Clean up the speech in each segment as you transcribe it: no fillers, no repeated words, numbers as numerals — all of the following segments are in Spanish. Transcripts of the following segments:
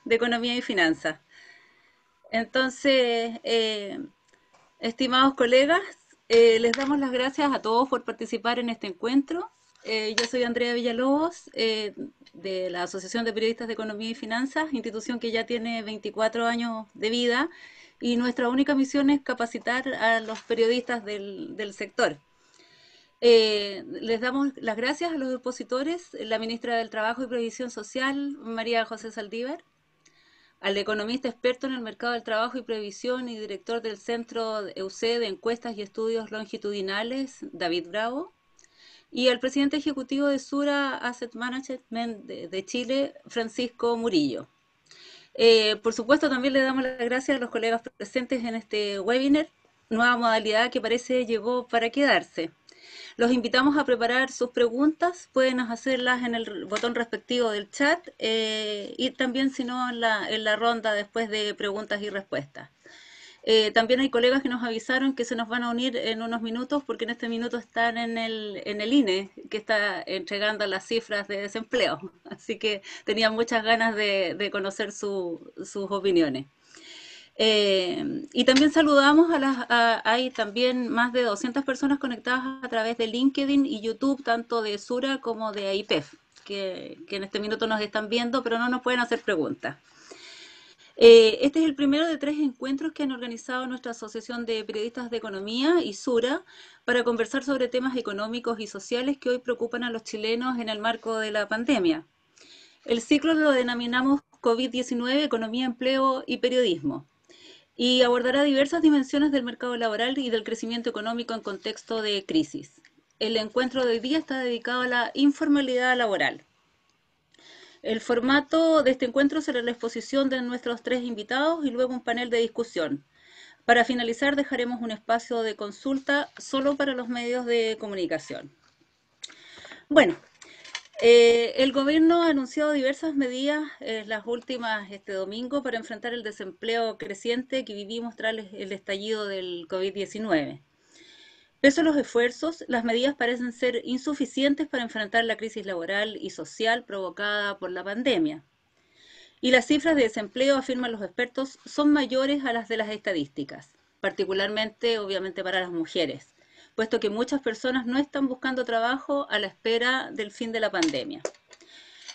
de Economía y Finanzas. Entonces, estimados colegas, les damos las gracias a todos por participar en este encuentro. Yo soy Andrea Villalobos, de la Asociación de Periodistas de Economía y Finanzas, institución que ya tiene 24 años de vida, y nuestra única misión es capacitar a los periodistas del sector. Les damos las gracias a los expositores, la ministra del Trabajo y Previsión Social, María José Saldívar, al economista experto en el mercado del trabajo y previsión y director del Centro EUC de Encuestas y Estudios Longitudinales, David Bravo, y al presidente ejecutivo de Sura Asset Management de Chile, Francisco Murillo. Por supuesto, también le damos las gracias a los colegas presentes en este webinar, nueva modalidad que parece llegó para quedarse. Los invitamos a preparar sus preguntas, pueden hacerlas en el botón respectivo del chat y también si no en la ronda después de preguntas y respuestas. También hay colegas que nos avisaron que se nos van a unir en unos minutos porque en este minuto están en el INE, que está entregando las cifras de desempleo. Así que tenían muchas ganas de conocer sus opiniones. Y también saludamos hay también más de 200 personas conectadas a través de LinkedIn y YouTube, tanto de Sura como de AIPEF, que en este minuto nos están viendo, pero no nos pueden hacer preguntas. Este es el primero de 3 encuentros que han organizado nuestra Asociación de Periodistas de Economía y Sura para conversar sobre temas económicos y sociales que hoy preocupan a los chilenos en el marco de la pandemia. El ciclo lo denominamos COVID-19, Economía, Empleo y Periodismo, y abordará diversas dimensiones del mercado laboral y del crecimiento económico en contexto de crisis. El encuentro de hoy día está dedicado a la informalidad laboral. El formato de este encuentro será la exposición de nuestros 3 invitados y luego un panel de discusión. Para finalizar, dejaremos un espacio de consulta solo para los medios de comunicación. Bueno, el gobierno ha anunciado diversas medidas, las últimas este domingo, para enfrentar el desempleo creciente que vivimos tras el estallido del COVID-19. Pese a los esfuerzos, las medidas parecen ser insuficientes para enfrentar la crisis laboral y social provocada por la pandemia. Y las cifras de desempleo, afirman los expertos, son mayores a las de las estadísticas, particularmente, obviamente, para las mujeres, puesto que muchas personas no están buscando trabajo a la espera del fin de la pandemia.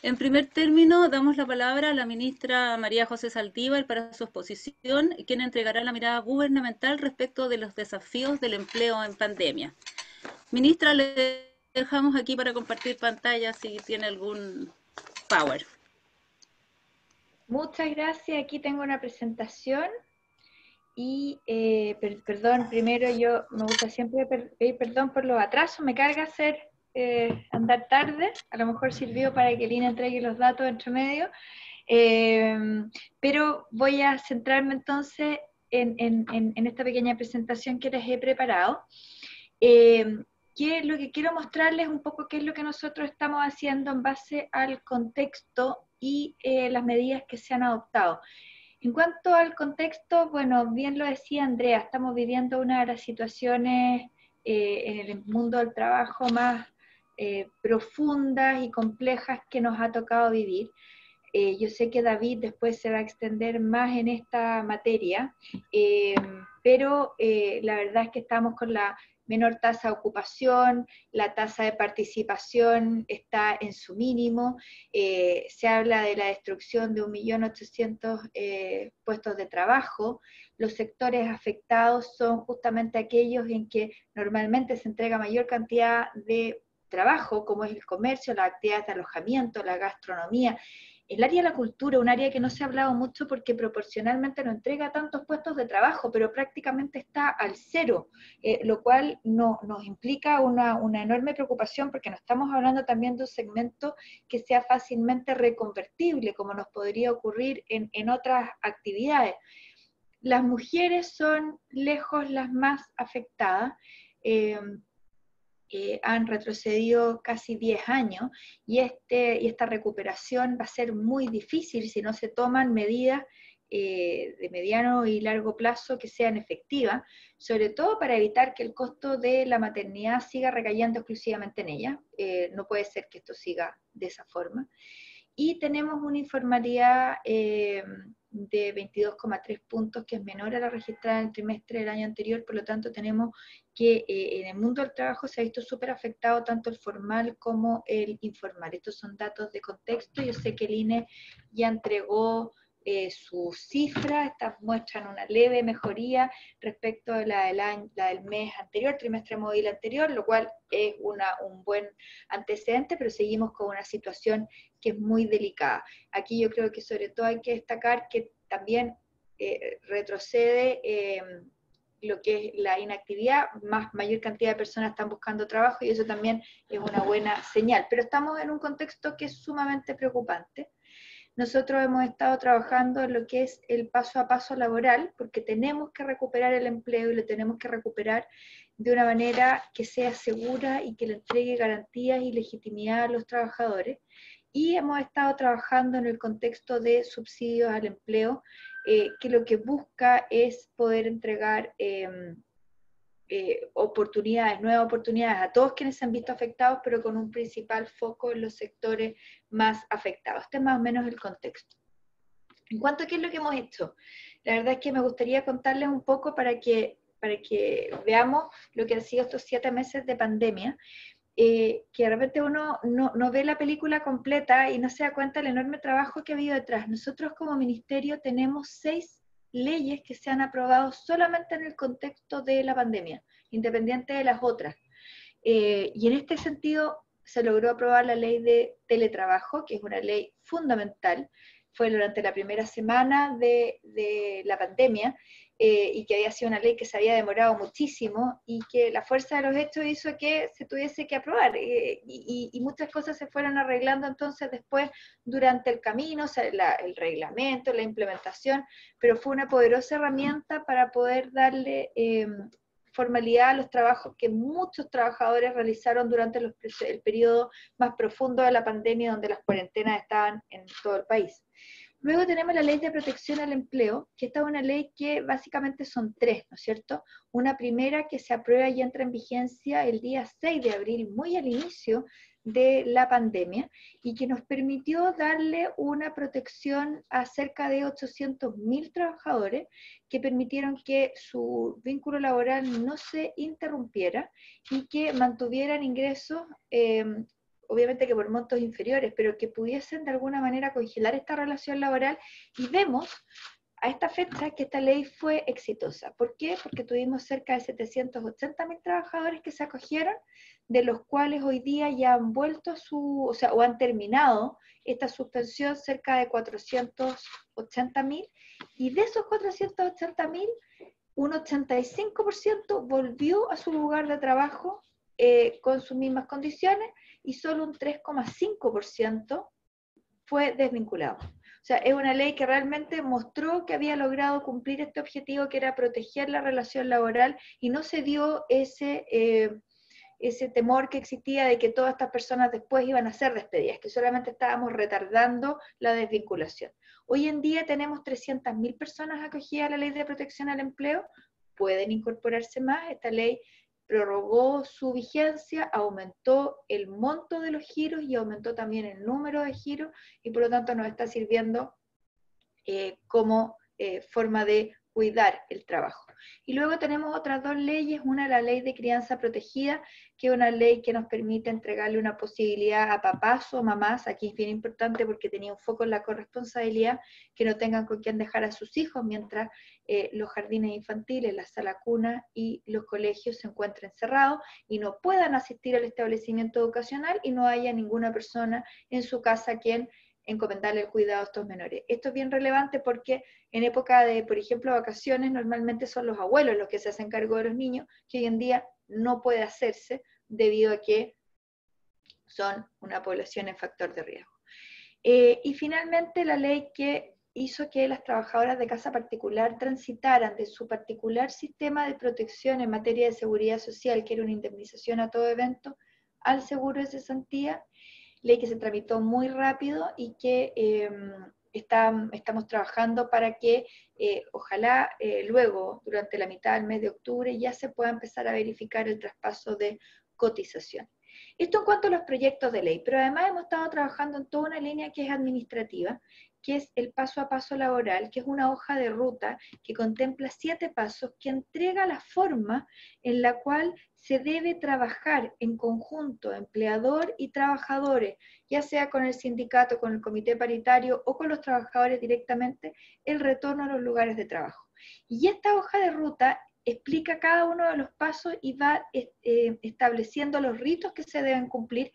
En primer término, damos la palabra a la ministra María José Saldívar para su exposición, quien entregará la mirada gubernamental respecto de los desafíos del empleo en pandemia. Ministra, le dejamos aquí para compartir pantalla si tiene algún power. Muchas gracias. Aquí tengo una presentación y, perdón, primero yo me gusta siempre pedir perdón por los atrasos. Me carga andar tarde. A lo mejor sirvió para que Lina entregue los datos entre medio. Pero voy a centrarme entonces en esta pequeña presentación que les he preparado. Que lo que quiero mostrarles un poco qué es lo que nosotros estamos haciendo en base al contexto y las medidas que se han adoptado. En cuanto al contexto, bueno, bien lo decía Andrea, estamos viviendo una de las situaciones en el mundo del trabajo más profundas y complejas que nos ha tocado vivir. Yo sé que David después se va a extender más en esta materia, pero la verdad es que estamos con la menor tasa de ocupación, la tasa de participación está en su mínimo, se habla de la destrucción de 1.800.000 puestos de trabajo. Los sectores afectados son justamente aquellos en que normalmente se entrega mayor cantidad de trabajo, como es el comercio, las actividades de alojamiento, la gastronomía. El área de la cultura, un área que no se ha hablado mucho porque proporcionalmente no entrega tantos puestos de trabajo, pero prácticamente está al cero, lo cual nos implica una enorme preocupación porque no estamos hablando también de un segmento que sea fácilmente reconvertible, como nos podría ocurrir en otras actividades. Las mujeres son lejos las más afectadas. Han retrocedido casi 10 años y esta recuperación va a ser muy difícil si no se toman medidas de mediano y largo plazo que sean efectivas, sobre todo para evitar que el costo de la maternidad siga recayendo exclusivamente en ella. No puede ser que esto siga de esa forma. y tenemos una informalidad de 22,3 puntos, que es menor a la registrada en el trimestre del año anterior. Por lo tanto, tenemos que en el mundo del trabajo se ha visto súper afectado tanto el formal como el informal. Estos son datos de contexto. Yo sé que el INE ya entregó sus cifras, estas muestran una leve mejoría respecto a la del mes anterior, trimestre móvil anterior, lo cual es un buen antecedente, pero seguimos con una situación que es muy delicada. Aquí yo creo que sobre todo hay que destacar que también retrocede lo que es la inactividad, mayor cantidad de personas están buscando trabajo y eso también es una buena señal. Pero estamos en un contexto que es sumamente preocupante. Nosotros hemos estado trabajando en lo que es el paso a paso laboral, porque tenemos que recuperar el empleo y lo tenemos que recuperar de una manera que sea segura y que le entregue garantías y legitimidad a los trabajadores. Y hemos estado trabajando en el contexto de subsidios al empleo, que lo que busca es poder entregar oportunidades, nuevas oportunidades a todos quienes se han visto afectados, pero con un principal foco en los sectores más afectados. Este es más o menos el contexto. En cuanto a qué es lo que hemos hecho, la verdad es que me gustaría contarles un poco para que veamos lo que han sido estos 7 meses de pandemia, que de repente uno no ve la película completa y no se da cuenta del enorme trabajo que ha habido detrás. Nosotros como ministerio tenemos 6 leyes que se han aprobado solamente en el contexto de la pandemia, independiente de las otras. Y en este sentido se logró aprobar la ley de teletrabajo, que es una ley fundamental. Fue durante la primera semana de la pandemia, y que había sido una ley que se había demorado muchísimo y que la fuerza de los hechos hizo que se tuviese que aprobar, y muchas cosas se fueron arreglando entonces después durante el camino, o sea, el reglamento, la implementación, pero fue una poderosa herramienta para poder darle formalidad a los trabajos que muchos trabajadores realizaron durante el periodo más profundo de la pandemia, donde las cuarentenas estaban en todo el país. Luego tenemos la ley de protección al empleo, que esta es una ley que básicamente son 3, ¿no es cierto? Una primera que se aprueba y entra en vigencia el día 6 de abril, muy al inicio de la pandemia, y que nos permitió darle una protección a cerca de 800.000 trabajadores, que permitieron que su vínculo laboral no se interrumpiera y que mantuvieran ingresos, obviamente que por montos inferiores, pero que pudiesen de alguna manera congelar esta relación laboral. Y vemos a esta fecha que esta ley fue exitosa. ¿Por qué? Porque tuvimos cerca de 780.000 trabajadores que se acogieron, de los cuales hoy día ya han vuelto o han terminado esta suspensión cerca de 480.000, y de esos 480.000, un 85% volvió a su lugar de trabajo con sus mismas condiciones, y solo un 3,5% fue desvinculado. O sea, es una ley que realmente mostró que había logrado cumplir este objetivo, que era proteger la relación laboral, y no se dio ese temor que existía de que todas estas personas después iban a ser despedidas, que solamente estábamos retardando la desvinculación. Hoy en día tenemos 300.000 personas acogidas a la ley de protección al empleo, pueden incorporarse más. Esta ley prorrogó su vigencia, aumentó el monto de los giros y aumentó también el número de giros, y por lo tanto nos está sirviendo como forma de cuidar el trabajo. Y luego tenemos otras 2 leyes, una la ley de crianza protegida, que es una ley que nos permite entregarle una posibilidad a papás o mamás, aquí es bien importante porque tenía un foco en la corresponsabilidad, que no tengan con quién dejar a sus hijos mientras los jardines infantiles, la sala cuna y los colegios se encuentren cerrados y no puedan asistir al establecimiento educacional y no haya ninguna persona en su casa quien encomendarle el cuidado a estos menores. Esto es bien relevante porque en época de, por ejemplo, vacaciones, normalmente son los abuelos los que se hacen cargo de los niños, que hoy en día no puede hacerse debido a que son una población en factor de riesgo. Y finalmente la ley que hizo que las trabajadoras de casa particular transitaran de su particular sistema de protección en materia de seguridad social, que era una indemnización a todo evento, al seguro de cesantía, ley que se tramitó muy rápido y que estamos trabajando para que ojalá luego, durante la mitad del mes de octubre, ya se pueda empezar a verificar el traspaso de cotización. Esto en cuanto a los proyectos de ley, pero además hemos estado trabajando en toda una línea que es administrativa, que es el paso a paso laboral, que es una hoja de ruta que contempla 7 pasos, que entrega la forma en la cual se debe trabajar en conjunto, empleador y trabajadores, ya sea con el sindicato, con el comité paritario o con los trabajadores directamente, el retorno a los lugares de trabajo. Y esta hoja de ruta explica cada uno de los pasos y va estableciendo los ritos que se deben cumplir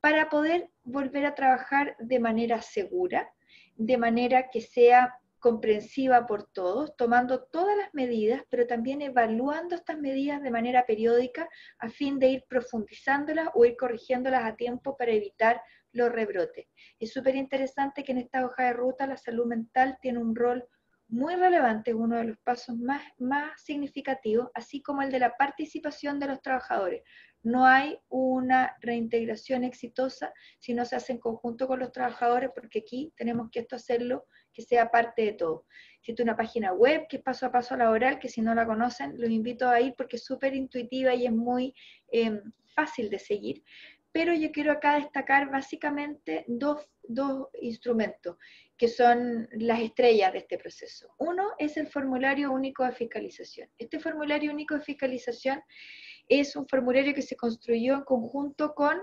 para poder volver a trabajar de manera segura, de manera que sea comprensiva por todos, tomando todas las medidas, pero también evaluando estas medidas de manera periódica a fin de ir profundizándolas o ir corrigiéndolas a tiempo para evitar los rebrotes. Es súper interesante que en esta hoja de ruta la salud mental tiene un rol muy relevante, es uno de los pasos más significativos, así como el de la participación de los trabajadores. No hay una reintegración exitosa si no se hace en conjunto con los trabajadores, porque aquí tenemos que esto hacerlo, que sea parte de todo. Existe una página web que es Paso a Paso Laboral, que si no la conocen, los invito a ir porque es súper intuitiva y es muy fácil de seguir. Pero yo quiero acá destacar básicamente dos instrumentos que son las estrellas de este proceso. Uno es el formulario único de fiscalización. Este formulario único de fiscalización es un formulario que se construyó en conjunto con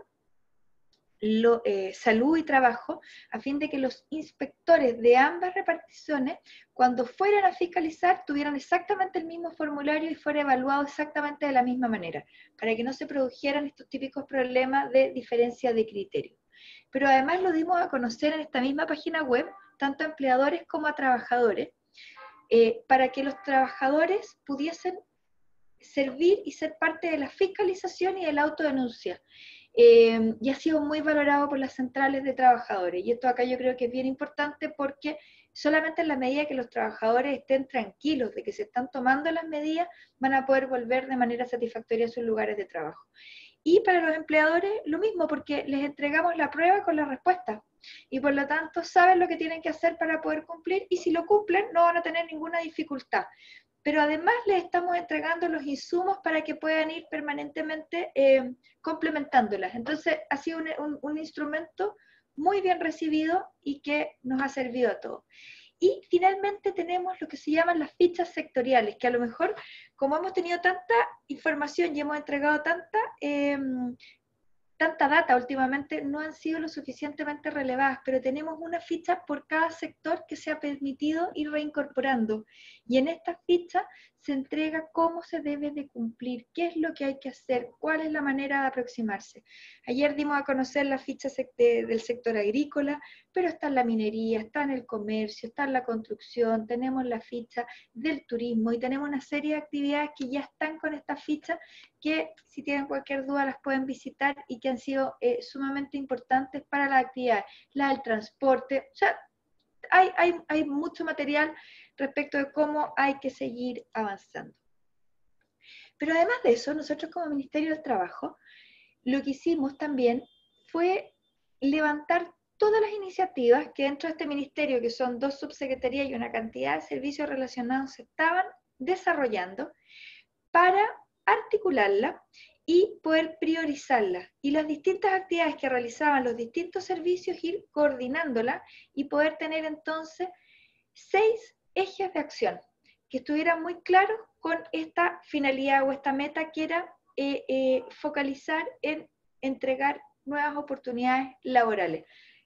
salud y trabajo, a fin de que los inspectores de ambas reparticiones, cuando fueran a fiscalizar, tuvieran exactamente el mismo formulario y fuera evaluado exactamente de la misma manera, para que no se produjeran estos típicos problemas de diferencia de criterio. Pero además lo dimos a conocer en esta misma página web, tanto a empleadores como a trabajadores, para que los trabajadores pudiesen servir y ser parte de la fiscalización y de la autodenuncia. Y ha sido muy valorado por las centrales de trabajadores. Y esto acá yo creo que es bien importante porque solamente en la medida que los trabajadores estén tranquilos de que se están tomando las medidas, van a poder volver de manera satisfactoria a sus lugares de trabajo. Y para los empleadores lo mismo, porque les entregamos la prueba con la respuesta. Y por lo tanto saben lo que tienen que hacer para poder cumplir, y si lo cumplen no van a tener ninguna dificultad. Pero además les estamos entregando los insumos para que puedan ir permanentemente complementándolas. Entonces ha sido un instrumento muy bien recibido y que nos ha servido a todos. Y finalmente tenemos lo que se llaman las fichas sectoriales, que a lo mejor, como hemos tenido tanta información y hemos entregado tanta data últimamente, no han sido lo suficientemente relevadas, pero tenemos una ficha por cada sector que se ha permitido ir reincorporando. Y en esta ficha se entrega cómo se debe de cumplir, qué es lo que hay que hacer, cuál es la manera de aproximarse. Ayer dimos a conocer la ficha del sector agrícola, pero está en la minería, está en el comercio, está en la construcción, tenemos la ficha del turismo y tenemos una serie de actividades que ya están con esta ficha, que si tienen cualquier duda las pueden visitar y que han sido sumamente importantes para la actividad, la del transporte. O sea, hay mucho material respecto de cómo hay que seguir avanzando. Pero además de eso, nosotros como Ministerio del Trabajo, lo que hicimos también fue levantar todas las iniciativas que dentro de este ministerio, que son 2 subsecretarías y una cantidad de servicios relacionados, se estaban desarrollando para articularla y poder priorizarla. Y las distintas actividades que realizaban los distintos servicios, ir coordinándola y poder tener entonces 6 ejes de acción que estuvieran muy claros con esta finalidad o esta meta que era focalizar en entregar nuevas oportunidades laborales.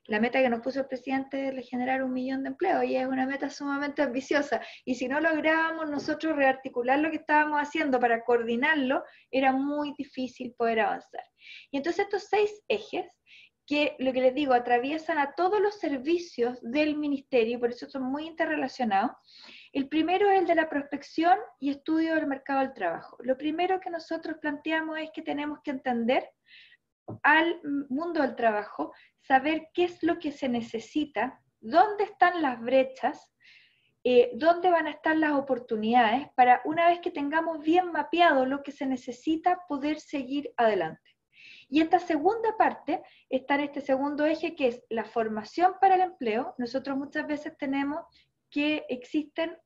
La meta que nos puso el presidente es generar 1 millón de empleos y es una meta sumamente ambiciosa. Y si no lográbamos nosotros rearticular lo que estábamos haciendo para coordinarlo, era muy difícil poder avanzar. Y entonces estos 6 ejes, que lo que les digo, atraviesan a todos los servicios del ministerio, por eso son muy interrelacionados. El primero es el de la prospección y estudio del mercado del trabajo. Lo primero que nosotros planteamos es que tenemos que entender al mundo del trabajo, saber qué es lo que se necesita, dónde están las brechas, dónde van a estar las oportunidades, para una vez que tengamos bien mapeado lo que se necesita, poder seguir adelante. Y esta segunda parte está en este segundo eje, que es la formación para el empleo. Nosotros muchas veces tenemos que existen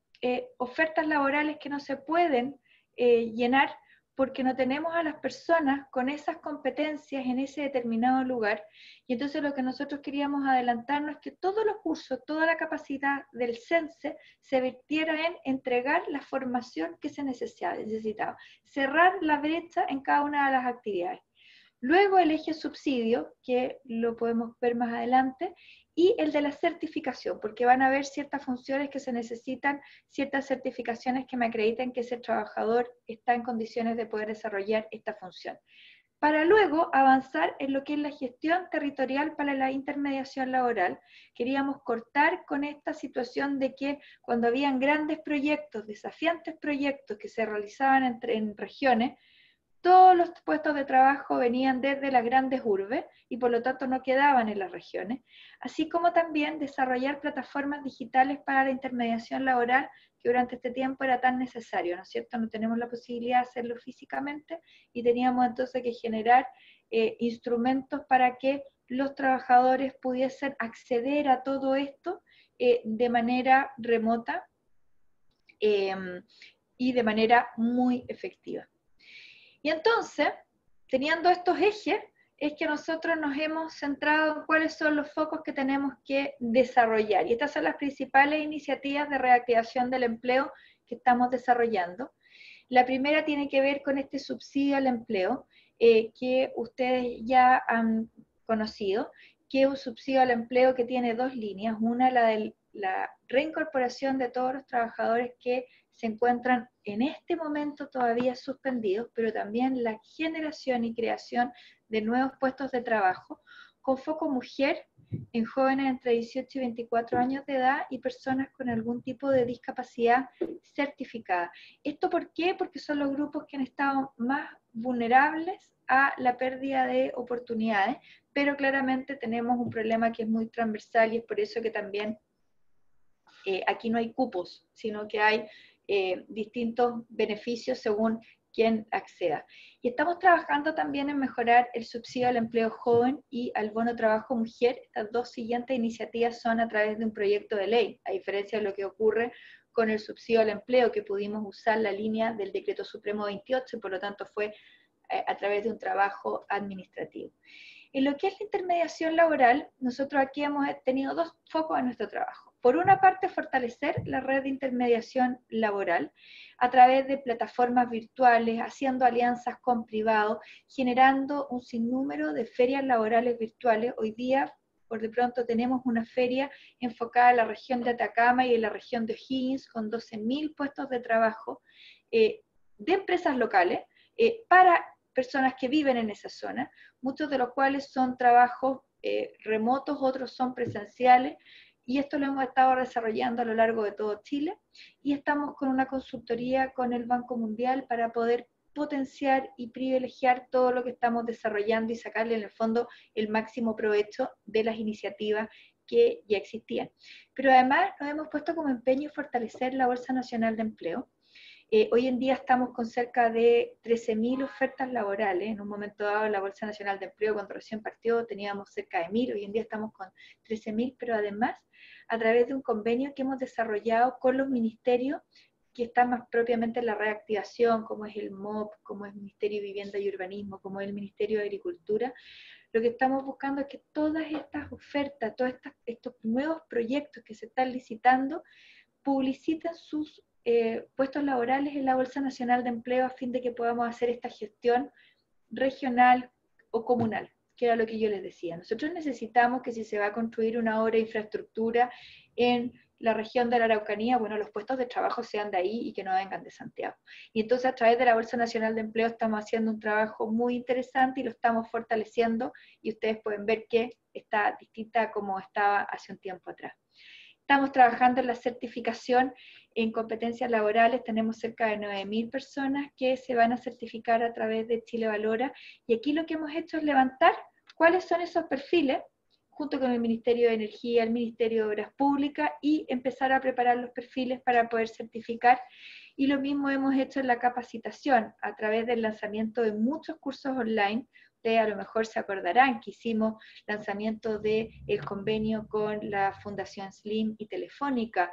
ofertas laborales que no se pueden llenar porque no tenemos a las personas con esas competencias en ese determinado lugar. Y entonces lo que nosotros queríamos adelantarnos es que todos los cursos, toda la capacidad del CENSE se vertiera en entregar la formación que se necesitaba, cerrar la brecha en cada una de las actividades. Luego el eje subsidio, que lo podemos ver más adelante, y el de la certificación, porque van a haber ciertas funciones que se necesitan, ciertas certificaciones que me acrediten que ese trabajador está en condiciones de poder desarrollar esta función. Para luego avanzar en lo que es la gestión territorial para la intermediación laboral. Queríamos cortar con esta situación de que cuando habían grandes proyectos, desafiantes proyectos que se realizaban en regiones, todos los puestos de trabajo venían desde las grandes urbes y por lo tanto no quedaban en las regiones, así como también desarrollar plataformas digitales para la intermediación laboral que durante este tiempo era tan necesario, ¿no es cierto? No tenemos la posibilidad de hacerlo físicamente y teníamos entonces que generar instrumentos para que los trabajadores pudiesen acceder a todo esto de manera remota y de manera muy efectiva. Y entonces, teniendo estos ejes, es que nosotros nos hemos centrado en cuáles son los focos que tenemos que desarrollar. Y estas son las principales iniciativas de reactivación del empleo que estamos desarrollando. La primera tiene que ver con este subsidio al empleo, que ustedes ya han conocido, que es un subsidio al empleo que tiene dos líneas. Una, la de la reincorporación de todos los trabajadores que se encuentran en este momento todavía suspendidos, pero también la generación y creación de nuevos puestos de trabajo, con foco mujer, en jóvenes entre 18 y 24 años de edad y personas con algún tipo de discapacidad certificada. ¿Esto por qué? Porque son los grupos que han estado más vulnerables a la pérdida de oportunidades, pero claramente tenemos un problema que es muy transversal y es por eso que también aquí no hay cupos, sino que hay distintos beneficios según quien acceda. Y estamos trabajando también en mejorar el subsidio al empleo joven y al bono trabajo mujer. Estas dos siguientes iniciativas son a través de un proyecto de ley, a diferencia de lo que ocurre con el subsidio al empleo, que pudimos usar la línea del Decreto Supremo 28 y por lo tanto fue a través de un trabajo administrativo. En lo que es la intermediación laboral, nosotros aquí hemos tenido dos focos en nuestro trabajo. Por una parte, fortalecer la red de intermediación laboral a través de plataformas virtuales, haciendo alianzas con privados, generando un sinnúmero de ferias laborales virtuales. Hoy día, por de pronto, tenemos una feria enfocada en la región de Atacama y en la región de O'Higgins, con 12.000 puestos de trabajo de empresas locales para personas que viven en esa zona, muchos de los cuales son trabajos remotos, otros son presenciales, y esto lo hemos estado desarrollando a lo largo de todo Chile, y estamos con una consultoría con el Banco Mundial para poder potenciar y privilegiar todo lo que estamos desarrollando y sacarle en el fondo el máximo provecho de las iniciativas que ya existían. Pero además nos hemos puesto como empeño fortalecer la Bolsa Nacional de Empleo. Hoy en día estamos con cerca de 13.000 ofertas laborales. En un momento dado, la Bolsa Nacional de Empleo, cuando recién partió, teníamos cerca de 1.000. Hoy en día estamos con 13.000, pero además, a través de un convenio que hemos desarrollado con los ministerios que están más propiamente en la reactivación, como es el MOP, como es el Ministerio de Vivienda y Urbanismo, como es el Ministerio de Agricultura, lo que estamos buscando es que todas estas ofertas, todos estos nuevos proyectos que se están licitando, publiciten sus puestos laborales en la Bolsa Nacional de Empleo a fin de que podamos hacer esta gestión regional o comunal, que era lo que yo les decía. Nosotros necesitamos que si se va a construir una obra de infraestructura en la región de la Araucanía, bueno, los puestos de trabajo sean de ahí y que no vengan de Santiago. Y entonces a través de la Bolsa Nacional de Empleo estamos haciendo un trabajo muy interesante y lo estamos fortaleciendo y ustedes pueden ver que está distinta a como estaba hace un tiempo atrás. Estamos trabajando en la certificación en competencias laborales, tenemos cerca de 9.000 personas que se van a certificar a través de Chile Valora, y aquí lo que hemos hecho es levantar cuáles son esos perfiles, junto con el Ministerio de Energía, el Ministerio de Obras Públicas, y empezar a preparar los perfiles para poder certificar. Y lo mismo hemos hecho en la capacitación, a través del lanzamiento de muchos cursos online, ustedes a lo mejor se acordarán que hicimos lanzamiento del convenio con la Fundación Slim y Telefónica,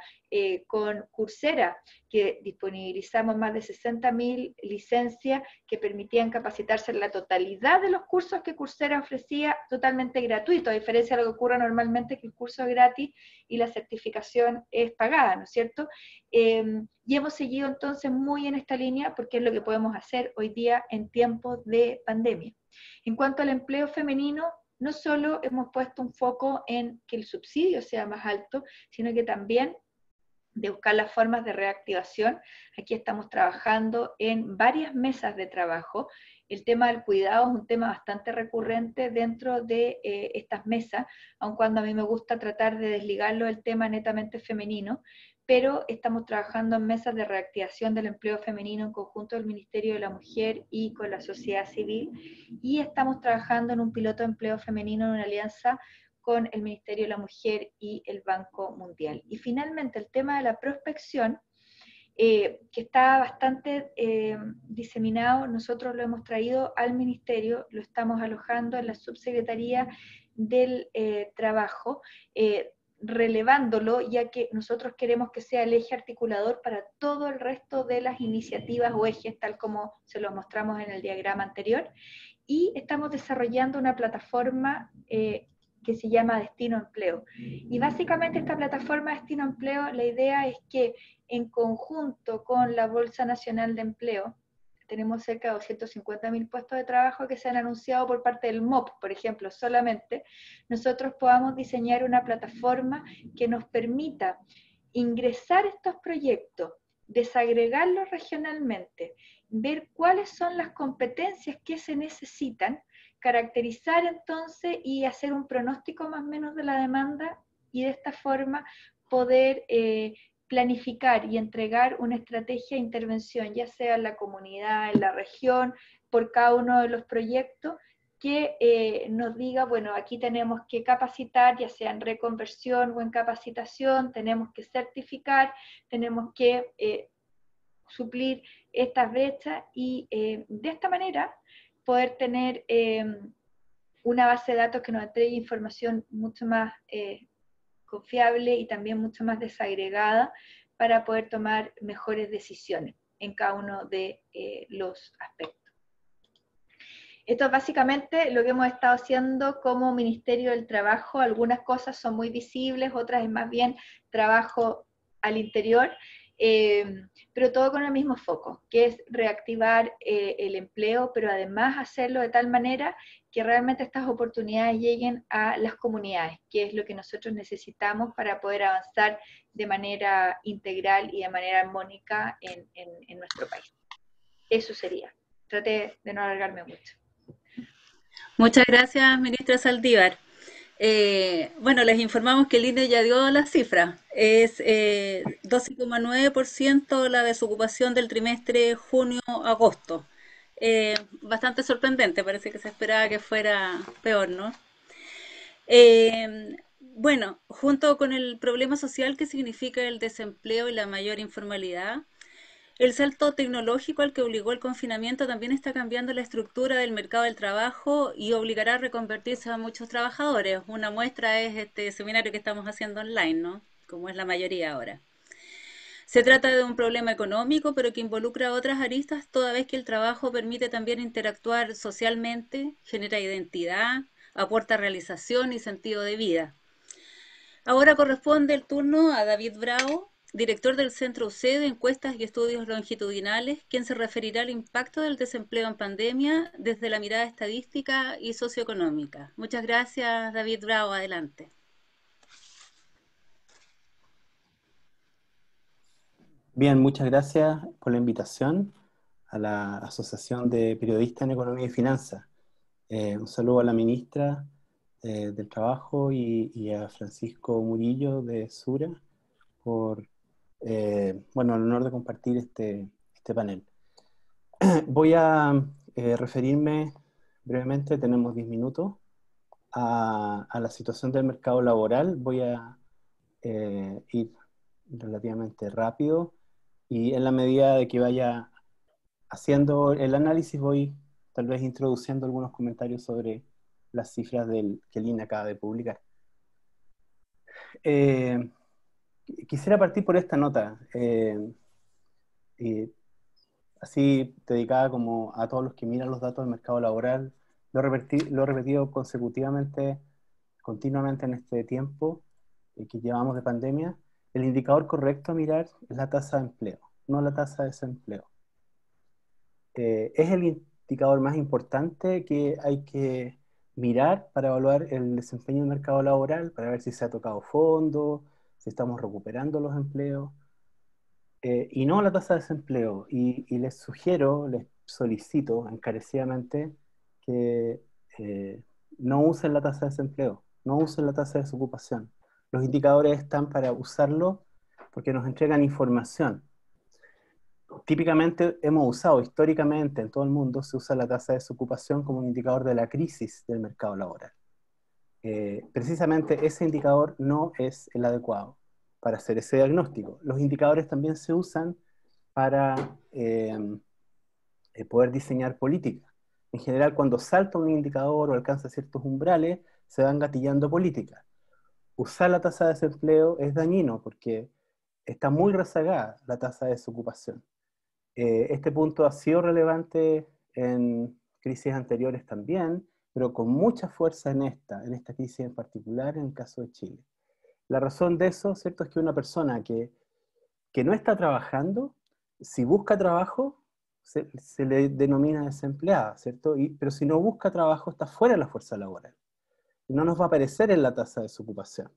con Coursera, que disponibilizamos más de 60.000 licencias que permitían capacitarse en la totalidad de los cursos que Coursera ofrecía totalmente gratuito, a diferencia de lo que ocurre normalmente, que el curso es gratis y la certificación es pagada, ¿no es cierto? Y hemos seguido entonces muy en esta línea porque es lo que podemos hacer hoy día en tiempos de pandemia. En cuanto al empleo femenino, no solo hemos puesto un foco en que el subsidio sea más alto, sino que también de buscar las formas de reactivación. Aquí estamos trabajando en varias mesas de trabajo. El tema del cuidado es un tema bastante recurrente dentro de estas mesas, aun cuando a mí me gusta tratar de desligarlo del tema netamente femenino, pero estamos trabajando en mesas de reactivación del empleo femenino en conjunto del Ministerio de la Mujer y con la sociedad civil, y estamos trabajando en un piloto de empleo femenino en una alianza con el Ministerio de la Mujer y el Banco Mundial. Y finalmente el tema de la prospección, que está bastante diseminado, nosotros lo hemos traído al Ministerio, lo estamos alojando en la Subsecretaría del Trabajo, relevándolo, ya que nosotros queremos que sea el eje articulador para todo el resto de las iniciativas o ejes, tal como se los mostramos en el diagrama anterior, y estamos desarrollando una plataforma que se llama Destino Empleo. Y básicamente esta plataforma Destino Empleo, la idea es que en conjunto con la Bolsa Nacional de Empleo, tenemos cerca de 250.000 puestos de trabajo que se han anunciado por parte del MOP, por ejemplo, solamente, nosotros podamos diseñar una plataforma que nos permita ingresar estos proyectos, desagregarlos regionalmente, ver cuáles son las competencias que se necesitan, caracterizar entonces y hacer un pronóstico más o menos de la demanda y de esta forma poder planificar y entregar una estrategia de intervención, ya sea en la comunidad, en la región, por cada uno de los proyectos, que nos diga, bueno, aquí tenemos que capacitar, ya sea en reconversión o en capacitación, tenemos que certificar, tenemos que suplir estas brechas y de esta manera poder tener una base de datos que nos entregue información mucho más confiable y también mucho más desagregada para poder tomar mejores decisiones en cada uno de los aspectos. Esto es básicamente lo que hemos estado haciendo como Ministerio del Trabajo. Algunas cosas son muy visibles, otras es más bien trabajo al interior, pero todo con el mismo foco, que es reactivar el empleo, pero además hacerlo de tal manera que realmente estas oportunidades lleguen a las comunidades, que es lo que nosotros necesitamos para poder avanzar de manera integral y de manera armónica en nuestro país. Eso sería. Traté de no alargarme mucho. Muchas gracias, ministra Saldívar. Bueno, les informamos que el INE ya dio las cifras. Es 12,9% la desocupación del trimestre junio-agosto. Bastante sorprendente, parece que se esperaba que fuera peor, ¿no? Bueno, junto con el problema social que significa el desempleo y la mayor informalidad, el salto tecnológico al que obligó el confinamiento también está cambiando la estructura del mercado del trabajo y obligará a reconvertirse a muchos trabajadores. Una muestra es este seminario que estamos haciendo online, ¿no? Como es la mayoría ahora. Se trata de un problema económico, pero que involucra otras aristas, toda vez que el trabajo permite también interactuar socialmente, genera identidad, aporta realización y sentido de vida. Ahora corresponde el turno a David Bravo, director del Centro UC de Encuestas y Estudios Longitudinales, quien se referirá al impacto del desempleo en pandemia desde la mirada estadística y socioeconómica. Muchas gracias, David Bravo. Adelante. Bien, muchas gracias por la invitación a la Asociación de Periodistas en Economía y Finanzas. Un saludo a la ministra del Trabajo y a Francisco Murillo de Sura por bueno, el honor de compartir este panel. Voy a referirme brevemente, tenemos 10 minutos, a la situación del mercado laboral. Voy a ir relativamente rápido y en la medida de que vaya haciendo el análisis voy tal vez introduciendo algunos comentarios sobre las cifras que el INE acaba de publicar. Quisiera partir por esta nota, así dedicada como a todos los que miran los datos del mercado laboral. Lo he repetido consecutivamente, continuamente en este tiempo que llevamos de pandemia. El indicador correcto a mirar es la tasa de empleo, no la tasa de desempleo. Es el indicador más importante que hay que mirar para evaluar el desempeño del mercado laboral, para ver si se ha tocado fondo, si estamos recuperando los empleos, y no la tasa de desempleo. Y les sugiero, les solicito encarecidamente que no usen la tasa de desempleo, no usen la tasa de desocupación. Los indicadores están para usarlo porque nos entregan información. Típicamente hemos usado, históricamente en todo el mundo, se usa la tasa de desocupación como un indicador de la crisis del mercado laboral. Precisamente ese indicador no es el adecuado para hacer ese diagnóstico. Los indicadores también se usan para poder diseñar políticas. En general, cuando salta un indicador o alcanza ciertos umbrales, se van gatillando políticas. Usar la tasa de desempleo es dañino porque está muy rezagada la tasa de desocupación. Este punto ha sido relevante en crisis anteriores también, pero con mucha fuerza en esta crisis en particular, en el caso de Chile. La razón de eso, ¿cierto?, es que una persona que no está trabajando, si busca trabajo, se le denomina desempleada, ¿cierto? Pero si no busca trabajo, está fuera de la fuerza laboral. Y no nos va a aparecer en la tasa de desocupación.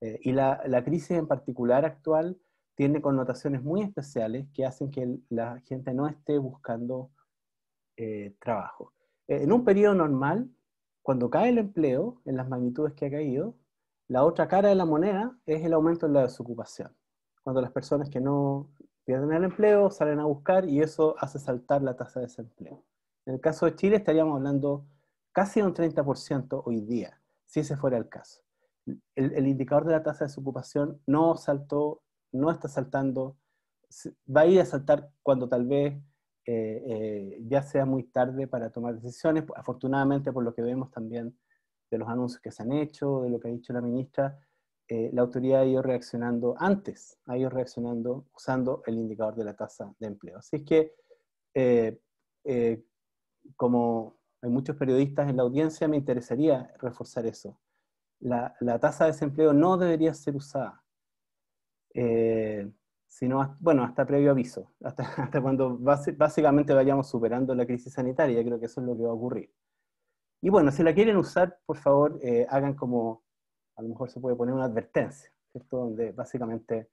Y la crisis en particular actual tiene connotaciones muy especiales que hacen que la gente no esté buscando trabajo. En un periodo normal, cuando cae el empleo, en las magnitudes que ha caído, la otra cara de la moneda es el aumento en la desocupación. Cuando las personas que no pierden el empleo salen a buscar y eso hace saltar la tasa de desempleo. En el caso de Chile estaríamos hablando casi de un 30% hoy día, si ese fuera el caso. El indicador de la tasa de desocupación no saltó, no está saltando, va a ir a saltar cuando tal vez ya sea muy tarde para tomar decisiones. Afortunadamente, por lo que vemos también de los anuncios que se han hecho, de lo que ha dicho la ministra, la autoridad ha ido reaccionando antes, ha ido reaccionando usando el indicador de la tasa de empleo. Así es que, como hay muchos periodistas en la audiencia, me interesaría reforzar eso. La tasa de desempleo no debería ser usada, sino, bueno, hasta previo aviso, hasta cuando básicamente vayamos superando la crisis sanitaria. Creo que eso es lo que va a ocurrir. Y bueno, si la quieren usar, por favor, hagan como, a lo mejor se puede poner una advertencia, ¿cierto? Donde básicamente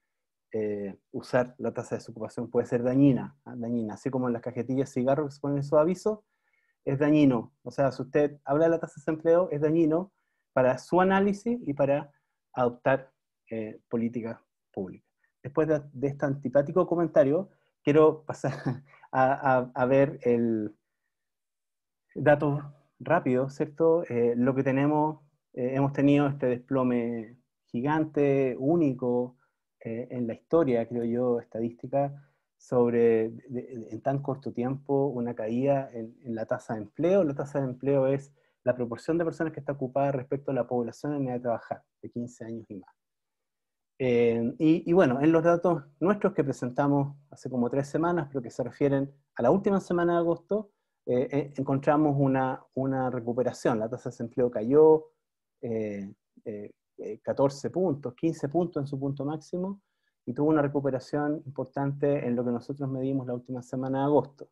usar la tasa de desocupación puede ser dañina, dañina, así como en las cajetillas de cigarros que se ponen esos avisos, es dañino. O sea, si usted habla de la tasa de desempleo, es dañino para su análisis y para adoptar políticas públicas. Después de este antipático comentario, quiero pasar a ver el dato rápido, ¿cierto? Lo que tenemos, hemos tenido este desplome gigante, único, en la historia, creo yo, estadística, sobre, en tan corto tiempo, una caída en la tasa de empleo. La tasa de empleo es la proporción de personas que está ocupada respecto a la población en edad de trabajar, de 15 años y más. Y bueno, en los datos nuestros que presentamos hace como 3 semanas, pero que se refieren a la última semana de agosto, encontramos una recuperación. La tasa de desempleo cayó 14 puntos, 15 puntos en su punto máximo, y tuvo una recuperación importante en lo que nosotros medimos la última semana de agosto.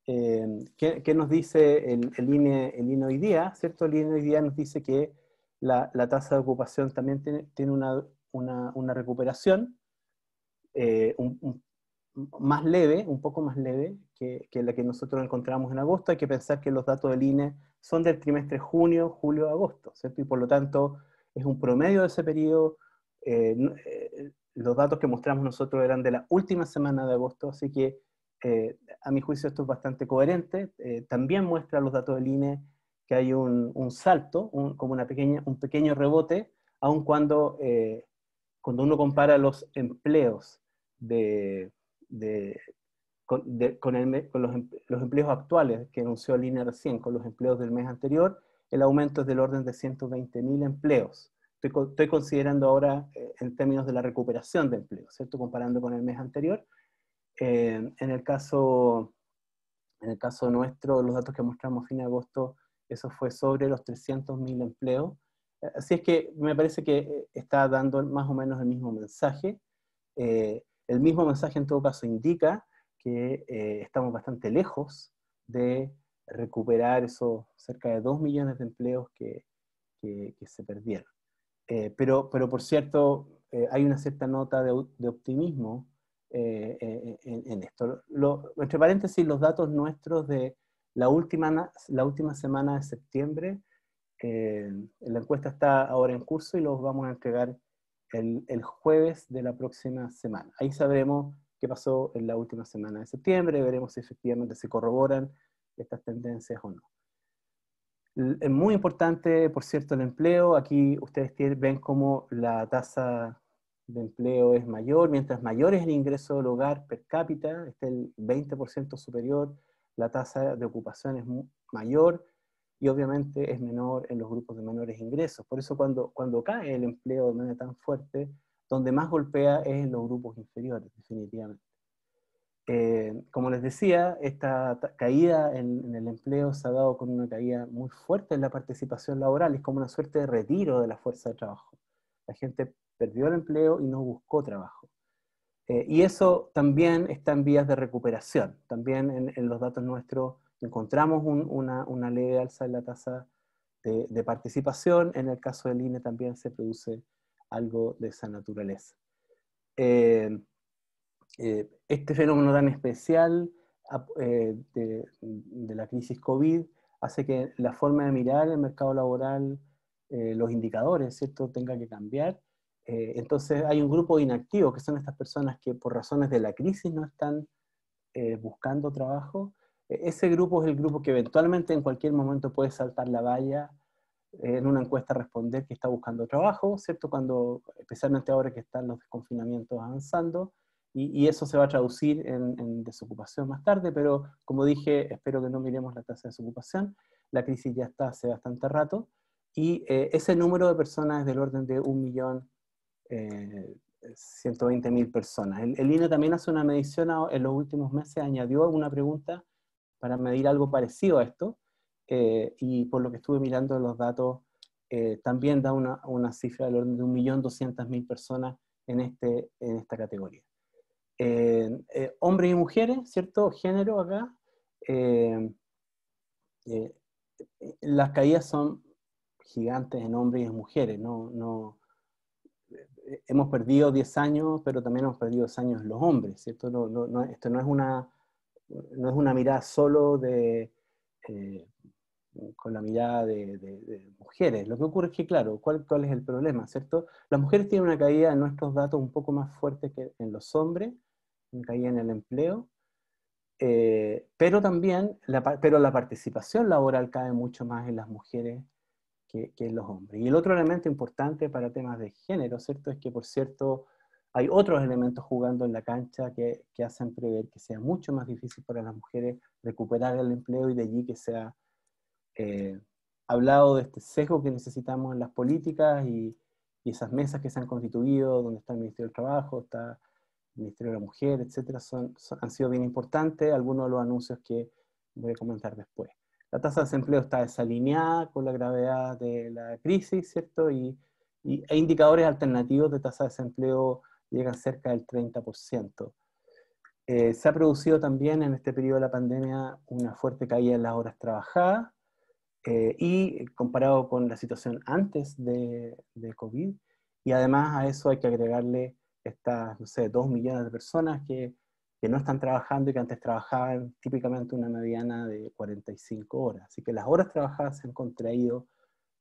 ¿Qué nos dice el INE hoy día? ¿Cierto? El INE hoy día nos dice que la tasa de ocupación también tiene una recuperación más leve, un poco más leve que la que nosotros encontramos en agosto. Hay que pensar que los datos del INE son del trimestre junio, julio, agosto, ¿cierto? Y por lo tanto es un promedio de ese periodo. Los datos que mostramos nosotros eran de la última semana de agosto, así que a mi juicio esto es bastante coherente. También muestra los datos del INE que hay un salto, como un pequeño rebote, aun cuando uno compara los empleos de los empleos actuales que anunció el INE recién, con los empleos del mes anterior, el aumento es del orden de 120.000 empleos. Estoy considerando ahora en términos de la recuperación de empleos, ¿cierto? Comparando con el mes anterior. En el caso nuestro, los datos que mostramos a fin de agosto, eso fue sobre los 300.000 empleos. Así es que me parece que está dando más o menos el mismo mensaje. El mismo mensaje en todo caso indica que estamos bastante lejos de recuperar esos cerca de 2 millones de empleos que se perdieron. Pero por cierto, hay una cierta nota de optimismo en esto. Entre paréntesis, los datos nuestros de la última semana de septiembre, la encuesta está ahora en curso y los vamos a entregar el jueves de la próxima semana. Ahí sabremos qué pasó en la última semana de septiembre, veremos si efectivamente se corroboran estas tendencias o no. Es muy importante, por cierto, el empleo. Aquí ustedes ven cómo la tasa de empleo es mayor. Mientras mayor es el ingreso del hogar per cápita, está el 20% superior, la tasa de ocupación es mayor y obviamente es menor en los grupos de menores ingresos. Por eso cuando cae el empleo de manera tan fuerte, donde más golpea es en los grupos inferiores, definitivamente. Como les decía, esta caída en el empleo se ha dado con una caída muy fuerte en la participación laboral, es como una suerte de retiro de la fuerza de trabajo. La gente perdió el empleo y no buscó trabajo. Y eso también está en vías de recuperación. También en los datos nuestros encontramos una leve alza en la tasa de participación. En el caso del INE también se produce algo de esa naturaleza. Este fenómeno tan especial de la crisis COVID hace que la forma de mirar el mercado laboral, los indicadores, ¿cierto?, tenga que cambiar. Entonces hay un grupo inactivo, que son estas personas que por razones de la crisis no están buscando trabajo. Ese grupo es el grupo que eventualmente en cualquier momento puede saltar la valla en una encuesta responder que está buscando trabajo, ¿cierto? Especialmente ahora que están los desconfinamientos avanzando, y eso se va a traducir en desocupación más tarde, pero como dije, espero que no miremos la tasa de desocupación. La crisis ya está hace bastante rato, y ese número de personas es del orden de 1.120.000 personas. El INE también hace una medición en los últimos meses, añadió una pregunta para medir algo parecido a esto, y por lo que estuve mirando los datos, también da una cifra del orden de 1.200.000 personas en esta categoría. Hombres y mujeres, ¿cierto? Género acá. Las caídas son gigantes en hombres y en mujeres. Hemos perdido 10 años, pero también hemos perdido 10 años los hombres, ¿cierto? Esto no es una mirada solo con la mirada de mujeres. Lo que ocurre es que, claro, ¿cuál es el problema, cierto? Las mujeres tienen una caída en nuestros datos un poco más fuerte que en los hombres, una caída en el empleo, pero también pero la participación laboral cae mucho más en las mujeres que en los hombres. Y el otro elemento importante para temas de género, ¿cierto?, es que, por cierto, hay otros elementos jugando en la cancha que hacen prever que sea mucho más difícil para las mujeres recuperar el empleo, y de allí que sea hablado de este sesgo que necesitamos en las políticas y esas mesas que se han constituido, donde está el Ministerio del Trabajo, está el Ministerio de la Mujer, etcétera, han sido bien importantes, algunos de los anuncios que voy a comentar después. La tasa de desempleo está desalineada con la gravedad de la crisis, ¿cierto? E indicadores alternativos de tasa de desempleo llegan cerca del 30%. Se ha producido también en este periodo de la pandemia una fuerte caída en las horas trabajadas, y comparado con la situación antes de COVID, y además a eso hay que agregarle estas, no sé, 2 millones de personas que no están trabajando y que antes trabajaban típicamente una mediana de 45 horas. Así que las horas trabajadas se han contraído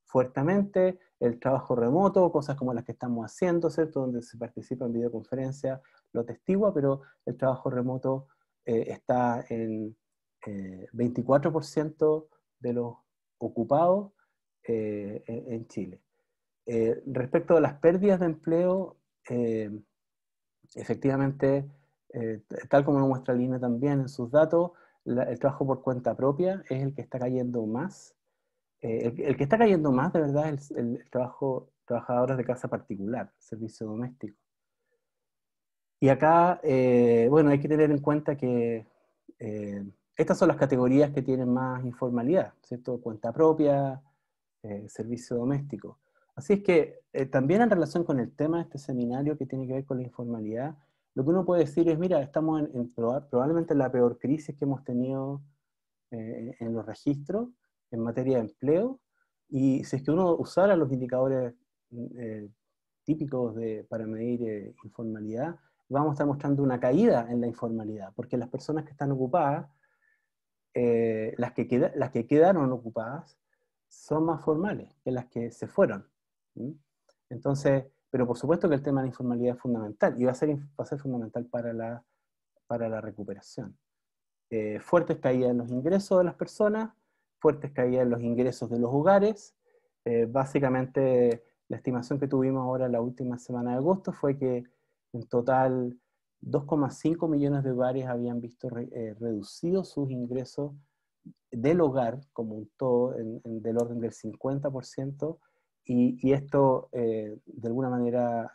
fuertemente. El trabajo remoto, cosas como las que estamos haciendo, ¿cierto?, donde se participa en videoconferencia, lo atestigua, pero el trabajo remoto está en 24% de los ocupados en Chile. Respecto a las pérdidas de empleo, efectivamente tal como lo muestra el INE también en sus datos, el trabajo por cuenta propia es el que está cayendo más. El que está cayendo más, de verdad, es el trabajadores de casa particular, servicio doméstico. Y acá, bueno, hay que tener en cuenta que estas son las categorías que tienen más informalidad, ¿cierto? Cuenta propia, servicio doméstico. Así es que también en relación con el tema de este seminario que tiene que ver con la informalidad, lo que uno puede decir es, mira, estamos probablemente en la peor crisis que hemos tenido en los registros en materia de empleo, y si es que uno usara los indicadores eh, típicos para medir informalidad, vamos a estar mostrando una caída en la informalidad, porque las personas que están ocupadas, las que quedaron ocupadas, son más formales que las que se fueron. ¿Sí? Entonces, pero por supuesto que el tema de la informalidad es fundamental, y va a ser fundamental para la recuperación. Fuertes caídas en los ingresos de las personas, fuertes caídas en los ingresos de los hogares. Básicamente, la estimación que tuvimos ahora la última semana de agosto fue que en total 2,5 millones de hogares habían visto reducidos sus ingresos del hogar como un todo, del orden del 50%, y esto de alguna manera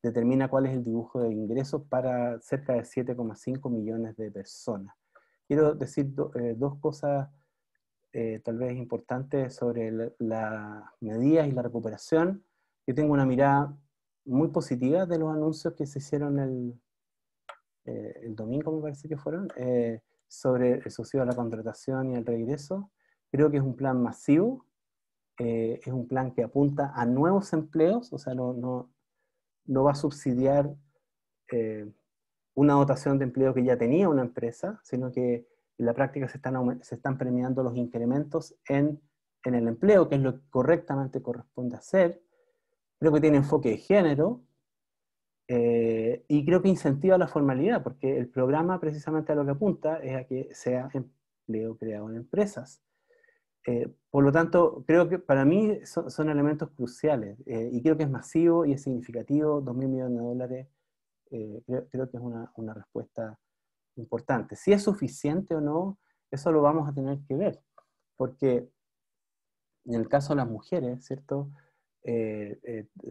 determina cuál es el dibujo de ingresos para cerca de 7,5 millones de personas. Quiero decir dos cosas tal vez importantes sobre las medidas y la recuperación. Yo tengo una mirada muy positiva de los anuncios que se hicieron el domingo, me parece que fueron, sobre el subsidio a la contratación y el regreso. Creo que es un plan masivo, es un plan que apunta a nuevos empleos, o sea, no va a subsidiar una dotación de empleo que ya tenía una empresa, sino que en la práctica se están premiando los incrementos en el empleo, que es lo que correctamente corresponde hacer. Creo que tiene enfoque de género, y creo que incentiva la formalidad, porque el programa precisamente a lo que apunta es a que sea empleo creado en empresas. Por lo tanto, creo que para mí son elementos cruciales, y creo que es masivo y es significativo. 2.000 millones de dólares, creo que es una respuesta importante. Si es suficiente o no, eso lo vamos a tener que ver, porque en el caso de las mujeres, ¿cierto?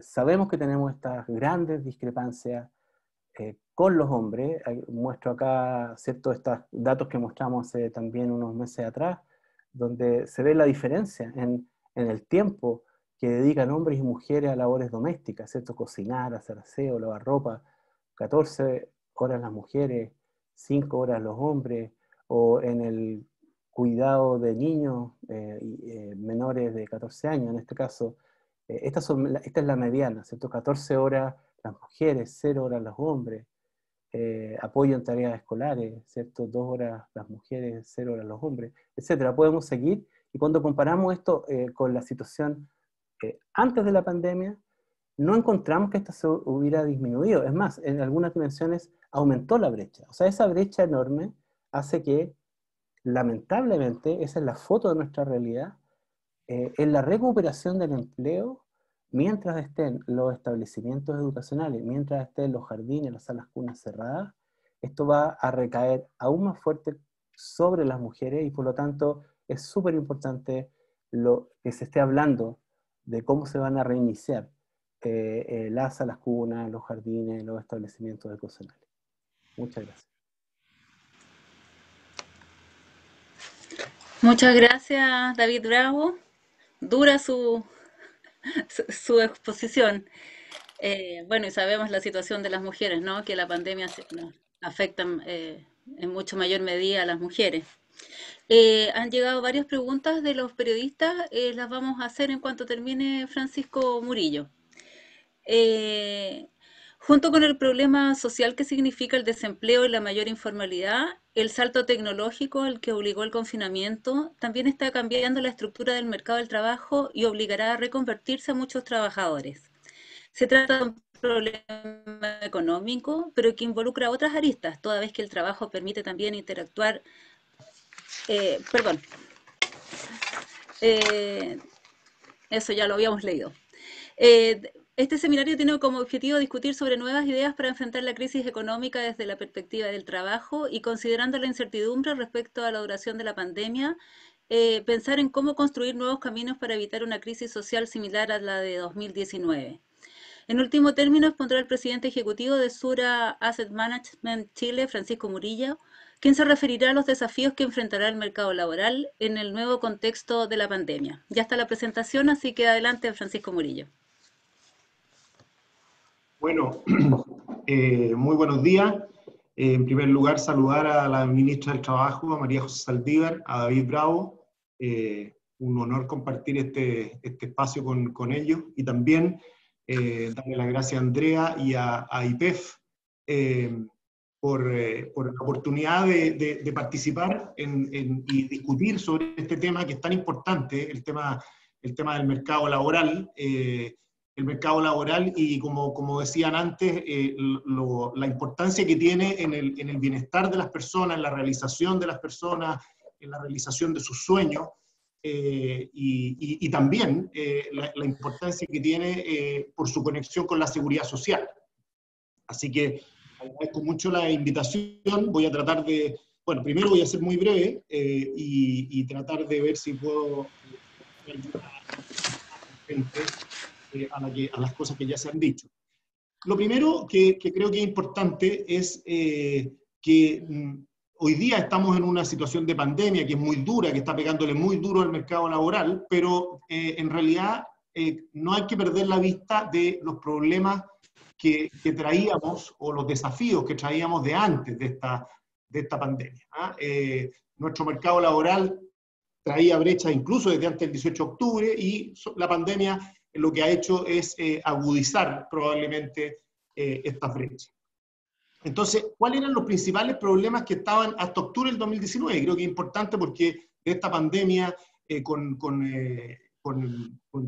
Sabemos que tenemos estas grandes discrepancias con los hombres. Muestro acá, ¿cierto?, estos datos que mostramos hace también unos meses atrás, donde se ve la diferencia en el tiempo que dedican hombres y mujeres a labores domésticas, ¿cierto? Cocinar, hacer aseo, lavar ropa. 14 horas las mujeres, 5 horas los hombres, o en el cuidado de niños menores de 14 años, en este caso. Esta es la mediana, ¿cierto? 14 horas las mujeres, 0 horas los hombres. Apoyo en tareas escolares, ¿cierto? 2 horas las mujeres, 0 horas los hombres, etcétera. Podemos seguir, y cuando comparamos esto con la situación antes de la pandemia, no encontramos que esto se hubiera disminuido. Es más, en algunas dimensiones aumentó la brecha. O sea, esa brecha enorme hace que, lamentablemente, esa es la foto de nuestra realidad, en la recuperación del empleo, mientras estén los establecimientos educacionales, mientras estén los jardines, las salas cunas cerradas, esto va a recaer aún más fuerte sobre las mujeres, y por lo tanto es súper importante que se esté hablando de cómo se van a reiniciar las salas cunas, los jardines, los establecimientos educacionales. Muchas gracias. Muchas gracias, David Bravo. Dura su exposición. Bueno, y sabemos la situación de las mujeres, ¿no? Que la pandemia nos afecta en mucho mayor medida a las mujeres. Han llegado varias preguntas de los periodistas, las vamos a hacer en cuanto termine Francisco Murillo. Junto con el problema social que significa el desempleo y la mayor informalidad, el salto tecnológico al que obligó el confinamiento también está cambiando la estructura del mercado del trabajo y obligará a reconvertirse a muchos trabajadores. Se trata de un problema económico, pero que involucra otras aristas, toda vez que el trabajo permite también interactuar. Perdón, eso ya lo habíamos leído. Este seminario tiene como objetivo discutir sobre nuevas ideas para enfrentar la crisis económica desde la perspectiva del trabajo y considerando la incertidumbre respecto a la duración de la pandemia, pensar en cómo construir nuevos caminos para evitar una crisis social similar a la de 2019. En último término, expondrá el presidente ejecutivo de Sura Asset Management Chile, Francisco Murillo, quien se referirá a los desafíos que enfrentará el mercado laboral en el nuevo contexto de la pandemia. Ya está la presentación, así que adelante, Francisco Murillo. Bueno, muy buenos días. En primer lugar, saludar a la ministra del Trabajo, a María José Saldívar, a David Bravo. Un honor compartir este espacio con ellos. Y también darle las gracias a Andrea y a IPEF por la oportunidad de participar y discutir sobre este tema que es tan importante, el tema del mercado laboral. El mercado laboral y, como decían antes, la importancia que tiene en el bienestar de las personas, en la realización de las personas, en la realización de sus sueños, y también la importancia que tiene por su conexión con la seguridad social. Así que agradezco mucho la invitación. Voy a tratar de, bueno, primero voy a ser muy breve y tratar de ver si puedo ayudar a gente a las cosas que ya se han dicho. Lo primero que creo que es importante es que hoy día estamos en una situación de pandemia que es muy dura, que está pegándole muy duro al mercado laboral, pero en realidad no hay que perder la vista de los problemas que traíamos o los desafíos que traíamos de antes de esta pandemia. Nuestro mercado laboral traía brechas incluso desde antes del 18 de octubre y la pandemia lo que ha hecho es agudizar probablemente estas brechas. Entonces, ¿cuáles eran los principales problemas que estaban hasta octubre del 2019? Creo que es importante porque de esta pandemia, con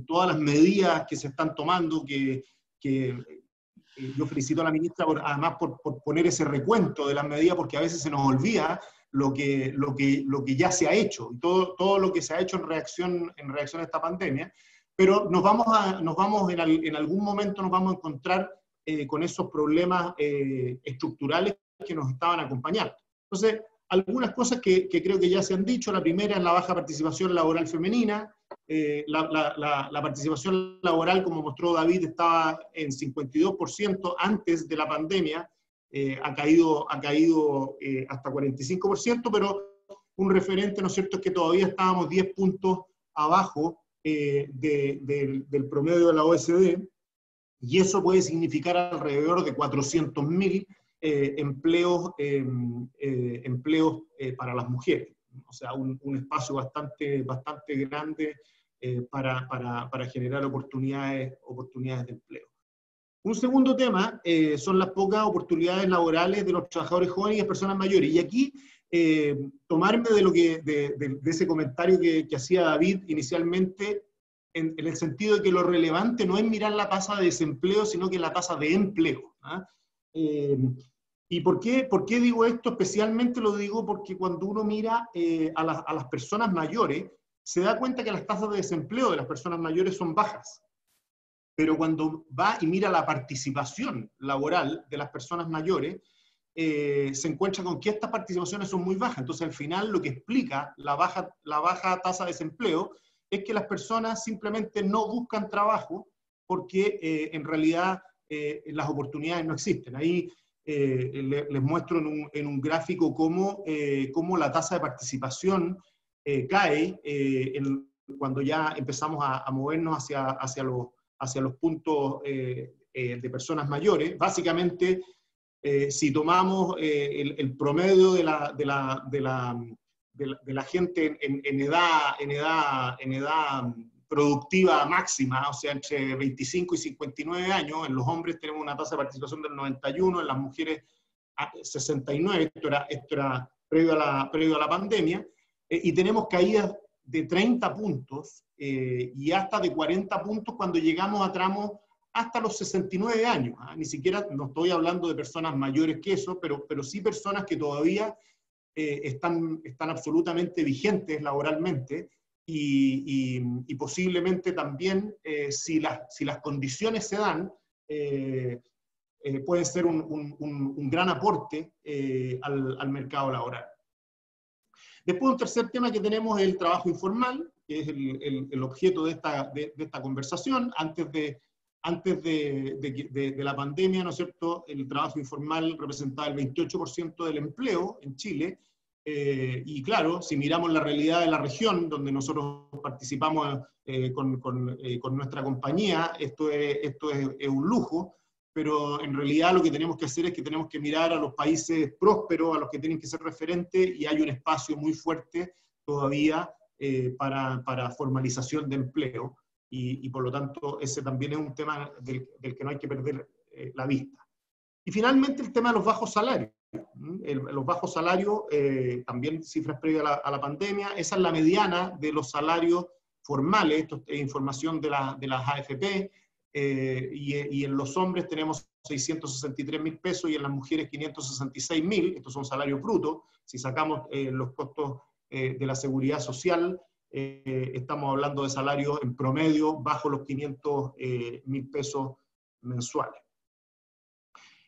todas las medidas que se están tomando, que yo felicito a la ministra además por poner ese recuento de las medidas, porque a veces se nos olvida lo que ya se ha hecho, y todo lo que se ha hecho en reacción a esta pandemia. Pero en algún momento nos vamos a encontrar con esos problemas estructurales que nos estaban acompañando. Entonces, algunas cosas que creo que ya se han dicho. La primera es la baja participación laboral femenina. La participación laboral, como mostró David, estaba en 52% antes de la pandemia, ha caído hasta 45%, pero un referente, ¿no es cierto?, es que todavía estábamos 10 puntos abajo del promedio de la OSD, y eso puede significar alrededor de 400.000 empleos para las mujeres. O sea, un espacio bastante grande para generar oportunidades de empleo. Un segundo tema son las pocas oportunidades laborales de los trabajadores jóvenes y las personas mayores. Y aquí tomarme de ese comentario que hacía David inicialmente, en el sentido de que lo relevante no es mirar la tasa de desempleo, sino que la tasa de empleo. ¿Y por qué digo esto? Especialmente lo digo porque cuando uno mira a las personas mayores, se da cuenta que las tasas de desempleo de las personas mayores son bajas. Pero cuando va y mira la participación laboral de las personas mayores, se encuentra con que estas participaciones son muy bajas. Entonces, al final, lo que explica la baja tasa de desempleo es que las personas simplemente no buscan trabajo porque en realidad las oportunidades no existen. Ahí les muestro en un gráfico cómo la tasa de participación cae cuando ya empezamos a movernos hacia los puntos de personas mayores. Básicamente, si tomamos el promedio de la gente en edad productiva máxima, o sea, entre 25 y 59 años, en los hombres tenemos una tasa de participación del 91, en las mujeres 69, esto era previo a la pandemia, y tenemos caídas de 30 puntos y hasta de 40 puntos cuando llegamos a tramos hasta los 69 años. Ni siquiera no estoy hablando de personas mayores que eso, pero sí personas que todavía están absolutamente vigentes laboralmente y posiblemente también, si las condiciones se dan, pueden ser un gran aporte al mercado laboral. Después, un tercer tema que tenemos es el trabajo informal, que es el objeto de esta conversación. Antes de la pandemia, ¿no es cierto?, el trabajo informal representaba el 28% del empleo en Chile, y claro, si miramos la realidad de la región, donde nosotros participamos con nuestra compañía, esto es un lujo, pero en realidad lo que tenemos que hacer es que tenemos que mirar a los países prósperos, a los que tienen que ser referentes, y hay un espacio muy fuerte todavía para formalización de empleo, y por lo tanto ese también es un tema del que no hay que perder la vista. Y finalmente el tema de los bajos salarios. Los bajos salarios, también cifras previas a la pandemia, esa es la mediana de los salarios formales, esto es información de las AFP, y en los hombres tenemos 663.000 pesos y en las mujeres 566.000, estos son salarios brutos. Si sacamos los costos de la seguridad social, estamos hablando de salarios en promedio bajo los 500.000 pesos mensuales.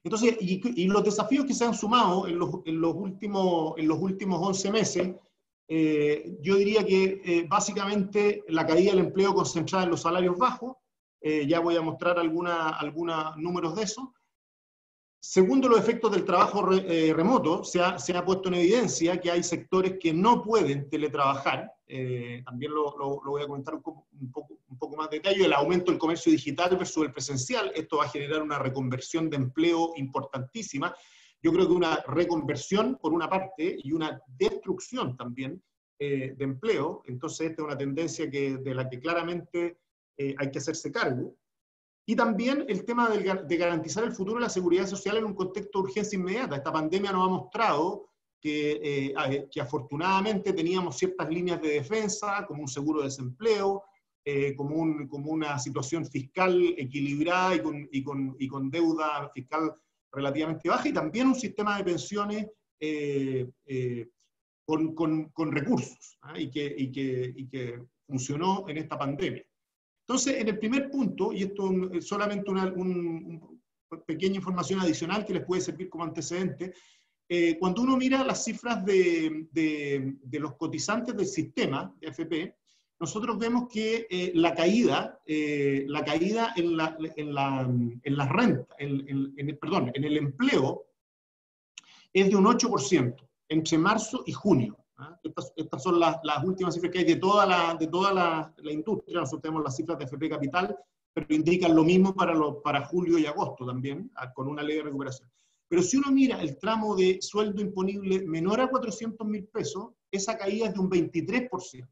Entonces, y los desafíos que se han sumado en los últimos 11 meses, yo diría que básicamente la caída del empleo concentrada en los salarios bajos, ya voy a mostrar algunos números de eso. Segundo, los efectos del trabajo remoto. Se ha puesto en evidencia que hay sectores que no pueden teletrabajar. También lo voy a comentar un poco más de detalle. El aumento del comercio digital versus el presencial. Esto va a generar una reconversión de empleo importantísima. Yo creo que una reconversión por una parte y una destrucción también de empleo. Entonces esta es una tendencia de la que claramente hay que hacerse cargo. Y también el tema de garantizar el futuro de la seguridad social en un contexto de urgencia inmediata. Esta pandemia nos ha mostrado que afortunadamente teníamos ciertas líneas de defensa, como un seguro de desempleo, como una situación fiscal equilibrada y con deuda fiscal relativamente baja, y también un sistema de pensiones con recursos, y que funcionó en esta pandemia. Entonces, en el primer punto, y esto es solamente una pequeña información adicional que les puede servir como antecedente, cuando uno mira las cifras de los cotizantes del sistema de AFP, nosotros vemos que la caída en la renta, en el empleo, es de un 8% entre marzo y junio. Estas son las últimas cifras que hay de toda la industria. Nosotros tenemos las cifras de AFP Capital, pero indican lo mismo para julio y agosto también, con una leve recuperación. Pero si uno mira el tramo de sueldo imponible menor a 400.000 pesos, esa caída es de un 23%.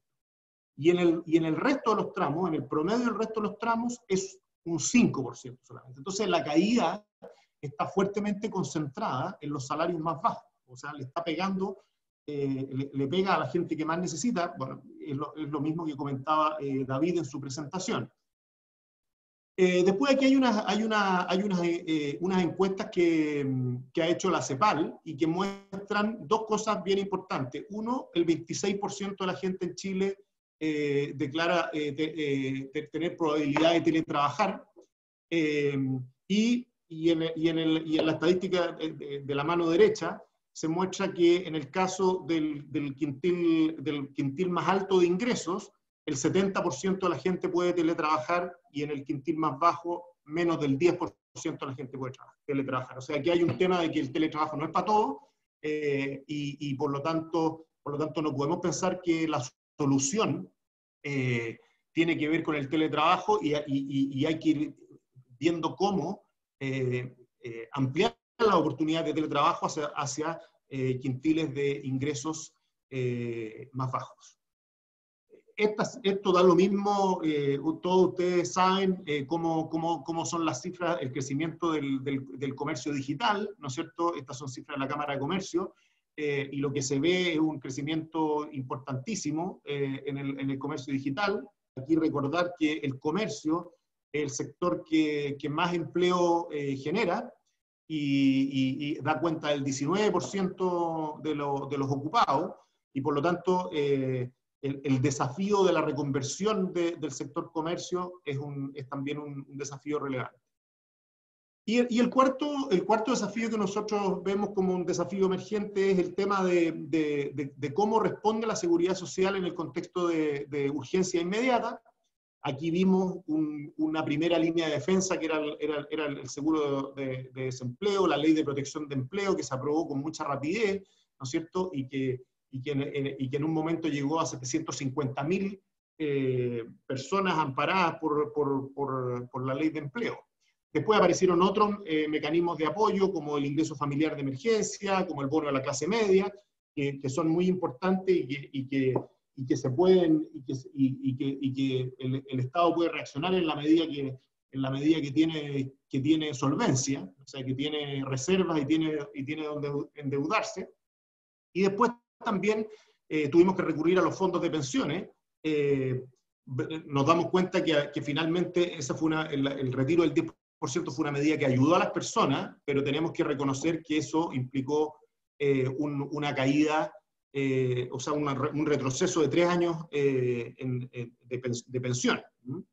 Y en el resto de los tramos, en el promedio del resto de los tramos, es un 5% solamente. Entonces la caída está fuertemente concentrada en los salarios más bajos. O sea, le está pegando... le pega a la gente que más necesita. Bueno, es lo mismo que comentaba David en su presentación. Después aquí hay unas encuestas que ha hecho la CEPAL y que muestran dos cosas bien importantes. Uno, el 26% de la gente en Chile declara tener probabilidad de teletrabajar, y en la estadística de la mano derecha se muestra que en el caso del quintil más alto de ingresos, el 70% de la gente puede teletrabajar, y en el quintil más bajo, menos del 10% de la gente puede teletrabajar. O sea, aquí hay un tema de que el teletrabajo no es para todos, y por lo tanto no podemos pensar que la solución tiene que ver con el teletrabajo, y hay que ir viendo cómo ampliar la oportunidad de teletrabajo hacia quintiles de ingresos más bajos. Esto da lo mismo, todos ustedes saben cómo son las cifras, el crecimiento del comercio digital, ¿no es cierto? Estas son cifras de la Cámara de Comercio, y lo que se ve es un crecimiento importantísimo en el comercio digital. Aquí recordar que el comercio es el sector que más empleo genera, y da cuenta del 19% de los ocupados, y por lo tanto el desafío de la reconversión del sector comercio es también un desafío relevante. Y el cuarto desafío que nosotros vemos como un desafío emergente es el tema de cómo responde la seguridad social en el contexto de urgencia inmediata. Aquí vimos una primera línea de defensa que era el seguro de desempleo, la ley de protección de empleo que se aprobó con mucha rapidez, ¿no es cierto? Y que en un momento llegó a 750.000 personas amparadas por la ley de empleo. Después aparecieron otros mecanismos de apoyo, como el ingreso familiar de emergencia, como el bono de la clase media, que son muy importantes y que se pueden, y que el Estado puede reaccionar en la medida que tiene solvencia, o sea, que tiene reservas y tiene donde endeudarse. Y después también tuvimos que recurrir a los fondos de pensiones. Nos damos cuenta que finalmente esa fue el retiro del 10% fue una medida que ayudó a las personas, pero tenemos que reconocer que eso implicó una caída, o sea, un retroceso de 3 años de pensión.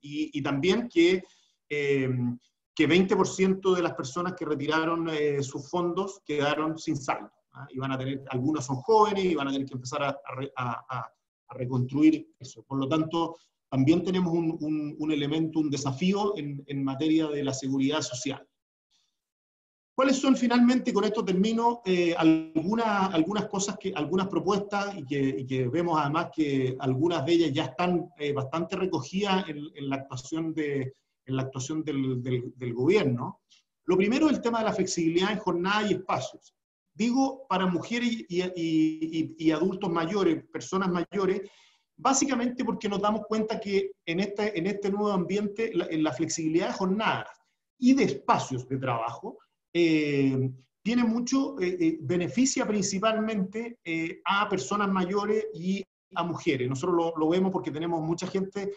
Y también que 20% de las personas que retiraron sus fondos quedaron sin saldo. Y van a tener, algunos son jóvenes y van a tener que empezar a reconstruir eso. Por lo tanto, también tenemos un elemento, un desafío en materia de la seguridad social. ¿Cuáles son finalmente, con esto termino, algunas cosas, algunas propuestas y que vemos además que algunas de ellas ya están bastante recogidas en la actuación del gobierno? Lo primero es el tema de la flexibilidad en jornada y espacios. Digo, para mujeres y adultos mayores, personas mayores, básicamente porque nos damos cuenta que en este nuevo ambiente la flexibilidad de jornadas y de espacios de trabajo tiene mucho, beneficia principalmente a personas mayores y a mujeres. Nosotros lo vemos porque tenemos mucha gente,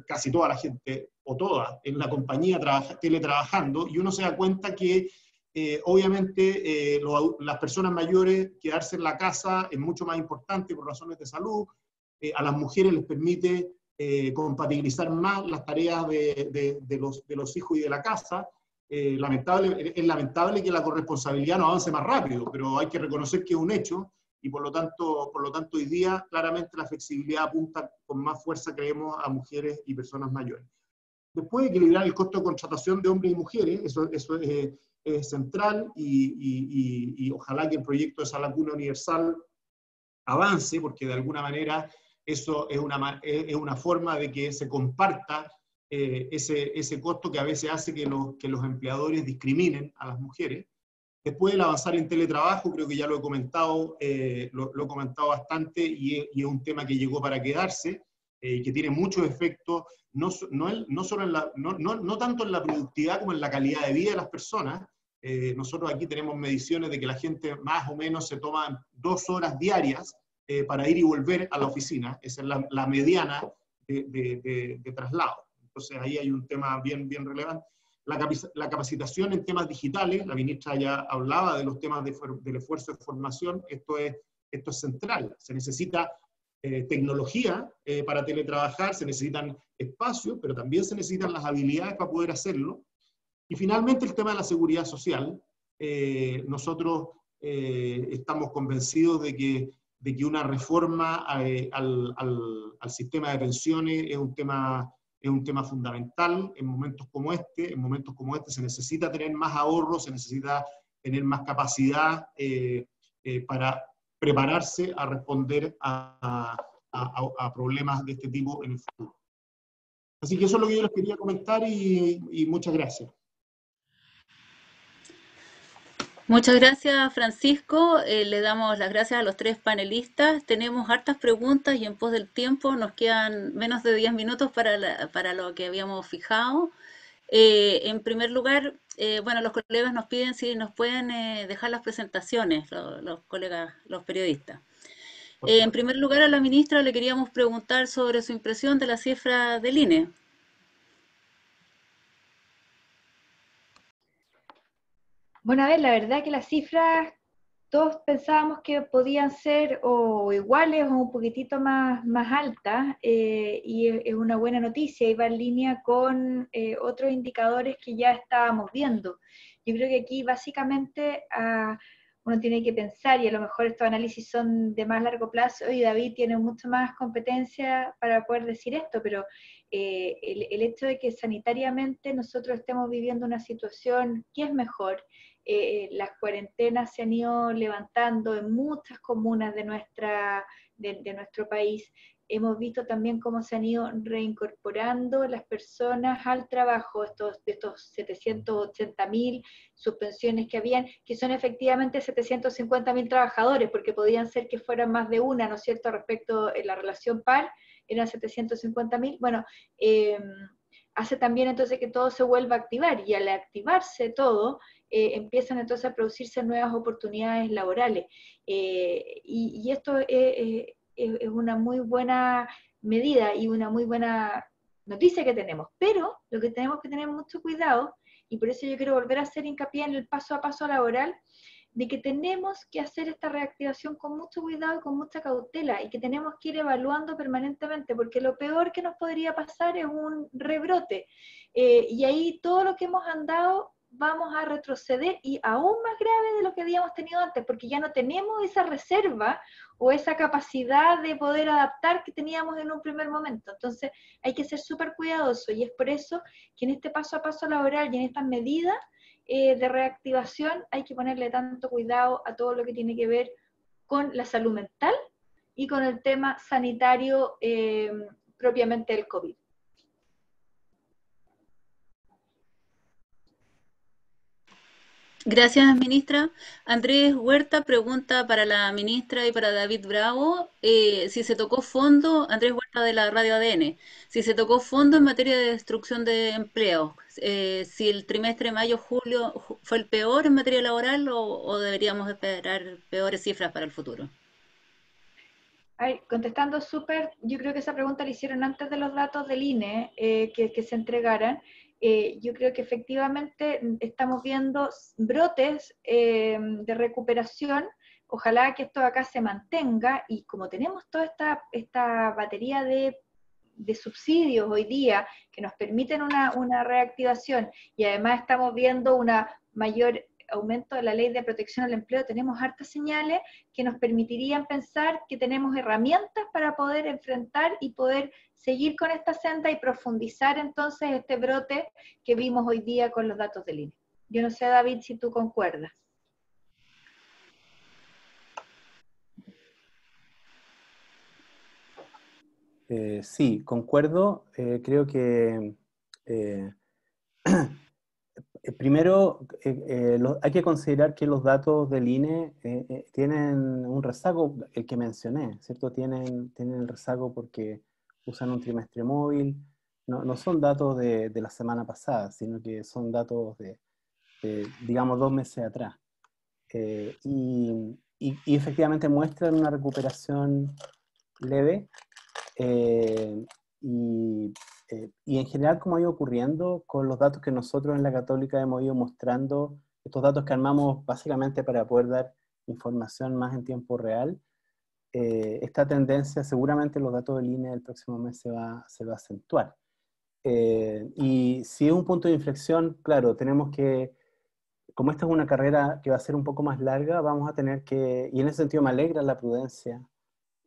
casi toda la gente, o toda, en la compañía teletrabajando, y uno se da cuenta que obviamente las personas mayores quedarse en la casa es mucho más importante por razones de salud. A las mujeres les permite compatibilizar más las tareas de los hijos y de la casa. Es lamentable que la corresponsabilidad no avance más rápido, pero hay que reconocer que es un hecho, y por lo tanto hoy día claramente la flexibilidad apunta con más fuerza, creemos, a mujeres y personas mayores. Después, equilibrar el costo de contratación de hombres y mujeres, eso es central, y ojalá que el proyecto de Sala Cuna Universal avance, porque de alguna manera eso es una forma de que se comparta ese costo que a veces hace que los empleadores discriminen a las mujeres. Después, el avanzar en teletrabajo, creo que ya lo he comentado, lo he comentado bastante, y es un tema que llegó para quedarse, que tiene muchos efectos, no tanto en la productividad como en la calidad de vida de las personas. Nosotros aquí tenemos mediciones de que la gente más o menos se toma 2 horas diarias para ir y volver a la oficina. Esa es la mediana de traslado. Entonces ahí hay un tema bien relevante. La capacitación en temas digitales, la ministra ya hablaba de los temas del esfuerzo de formación, esto es central. Se necesita tecnología para teletrabajar, se necesitan espacios, pero también se necesitan las habilidades para poder hacerlo. Y finalmente el tema de la seguridad social. Nosotros estamos convencidos de que una reforma al sistema de pensiones es un tema fundamental en momentos como este. En momentos como este se necesita tener más ahorro, se necesita tener más capacidad para prepararse a responder a problemas de este tipo en el futuro. Así que eso es lo que yo les quería comentar, y muchas gracias. Muchas gracias, Francisco. Le damos las gracias a los 3 panelistas. Tenemos hartas preguntas y en pos del tiempo nos quedan menos de 10 minutos para lo que habíamos fijado. En primer lugar, bueno, los colegas nos piden si nos pueden dejar las presentaciones, los colegas, los periodistas. En primer lugar, a la ministra le queríamos preguntar sobre su impresión de la cifra del INE. Bueno, a ver, la verdad que las cifras todos pensábamos que podían ser o iguales o un poquitito más altas, y es una buena noticia y va en línea con otros indicadores que ya estábamos viendo. Yo creo que aquí básicamente uno tiene que pensar, y a lo mejor estos análisis son de más largo plazo, y David tiene mucho más competencia para poder decir esto, pero el hecho de que sanitariamente nosotros estemos viviendo una situación que es mejor, las cuarentenas se han ido levantando en muchas comunas de nuestro país. Hemos visto también cómo se han ido reincorporando las personas al trabajo, de estos 780.000 suspensiones que habían, que son efectivamente 750.000 trabajadores, porque podían ser que fueran más de una, ¿no es cierto?, respecto a la relación par, eran 750.000. Bueno, hace también entonces que todo se vuelva a activar, y al activarse todo, empiezan entonces a producirse nuevas oportunidades laborales. Y esto es una muy buena medida y una muy buena noticia que tenemos, pero lo que tenemos que tener mucho cuidado, y por eso yo quiero volver a hacer hincapié en el paso a paso laboral, de que tenemos que hacer esta reactivación con mucho cuidado y con mucha cautela, y que tenemos que ir evaluando permanentemente, porque lo peor que nos podría pasar es un rebrote, y ahí todo lo que hemos andado vamos a retroceder, y aún más grave de lo que habíamos tenido antes, porque ya no tenemos esa reserva o esa capacidad de poder adaptar que teníamos en un primer momento. Entonces hay que ser súper cuidadoso, y es por eso que en este paso a paso laboral y en estas medidas de reactivación hay que ponerle tanto cuidado a todo lo que tiene que ver con la salud mental y con el tema sanitario propiamente del COVID. Gracias, ministra. Andrés Huerta pregunta para la ministra y para David Bravo, si se tocó fondo, Andrés Huerta de la Radio ADN, si se tocó fondo en materia de destrucción de empleos, si el trimestre mayo-julio fue el peor en materia laboral o deberíamos esperar peores cifras para el futuro. Contestando súper, yo creo que esa pregunta la hicieron antes de los datos del INE que se entregaran. Yo creo que efectivamente estamos viendo brotes de recuperación. Ojalá que esto acá se mantenga, y como tenemos toda esta batería de subsidios hoy día que nos permiten una reactivación, y además estamos viendo una mayor aumento de la ley de protección al empleo, tenemos hartas señales que nos permitirían pensar que tenemos herramientas para poder enfrentar y poder seguir con esta senda y profundizar entonces este brote que vimos hoy día con los datos del INE. Yo no sé, David, si tú concuerdas. Sí, concuerdo. Creo que primero hay que considerar que los datos del INE tienen un rezago, el que mencioné, ¿cierto? Tienen el rezago porque usan un trimestre móvil. No son datos de la semana pasada, sino que son datos de digamos, 2 meses atrás. Y efectivamente muestran una recuperación leve, y en general, como ha ido ocurriendo con los datos que nosotros en la Católica hemos ido mostrando, estos datos que armamos básicamente para poder dar información más en tiempo real, esta tendencia seguramente los datos del INE el próximo mes se va a acentuar. Y si es un punto de inflexión, claro, tenemos que, como esta es una carrera que va a ser un poco más larga, vamos a tener que, y en ese sentido me alegra la prudencia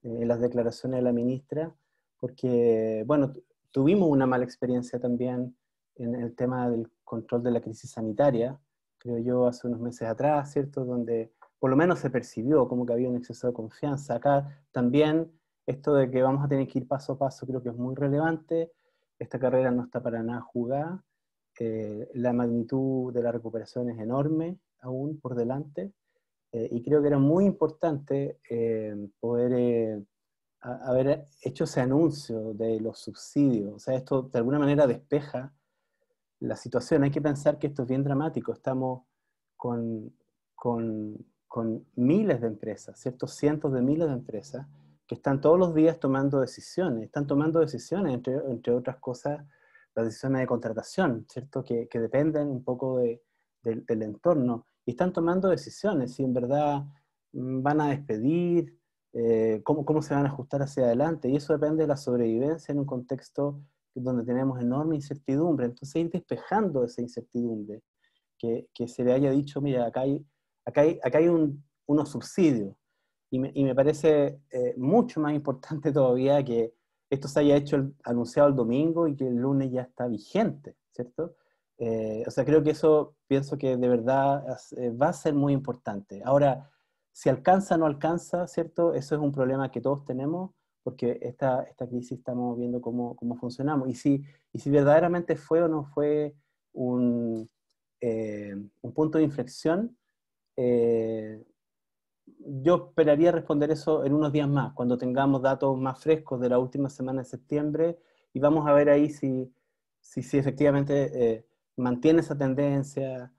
en las declaraciones de la ministra, porque, bueno, tuvimos una mala experiencia también en el tema del control de la crisis sanitaria, creo yo, hace unos meses atrás, ¿cierto? Donde por lo menos se percibió como que había un exceso de confianza. Acá también esto de que vamos a tener que ir paso a paso creo que es muy relevante. Esta carrera no está para nada jugada. La magnitud de la recuperación es enorme aún por delante. Y creo que era muy importante poder haber hecho ese anuncio de los subsidios. O sea, esto de alguna manera despeja la situación. Hay que pensar que esto es bien dramático. Estamos con miles de empresas, ¿cierto? Cientos de miles de empresas que están todos los días tomando decisiones. Están tomando decisiones, entre otras cosas, las decisiones de contratación, ¿cierto? Que dependen un poco del entorno. Y están tomando decisiones. Si en verdad van a despedir, cómo se van a ajustar hacia adelante, y eso depende de la sobrevivencia en un contexto donde tenemos enorme incertidumbre. Entonces ir despejando esa incertidumbre, que se le haya dicho, mira, acá hay unos subsidios, y me parece mucho más importante todavía que esto se haya anunciado el domingo y que el lunes ya está vigente, ¿cierto? O sea, creo que eso, pienso que de verdad va a ser muy importante. Ahora, si alcanza o no alcanza, ¿cierto? Eso es un problema que todos tenemos, porque esta crisis estamos viendo cómo funcionamos. Y si verdaderamente fue o no fue un punto de inflexión, yo esperaría responder eso en unos días más, cuando tengamos datos más frescos de la última semana de septiembre, y vamos a ver ahí si efectivamente mantiene esa tendencia.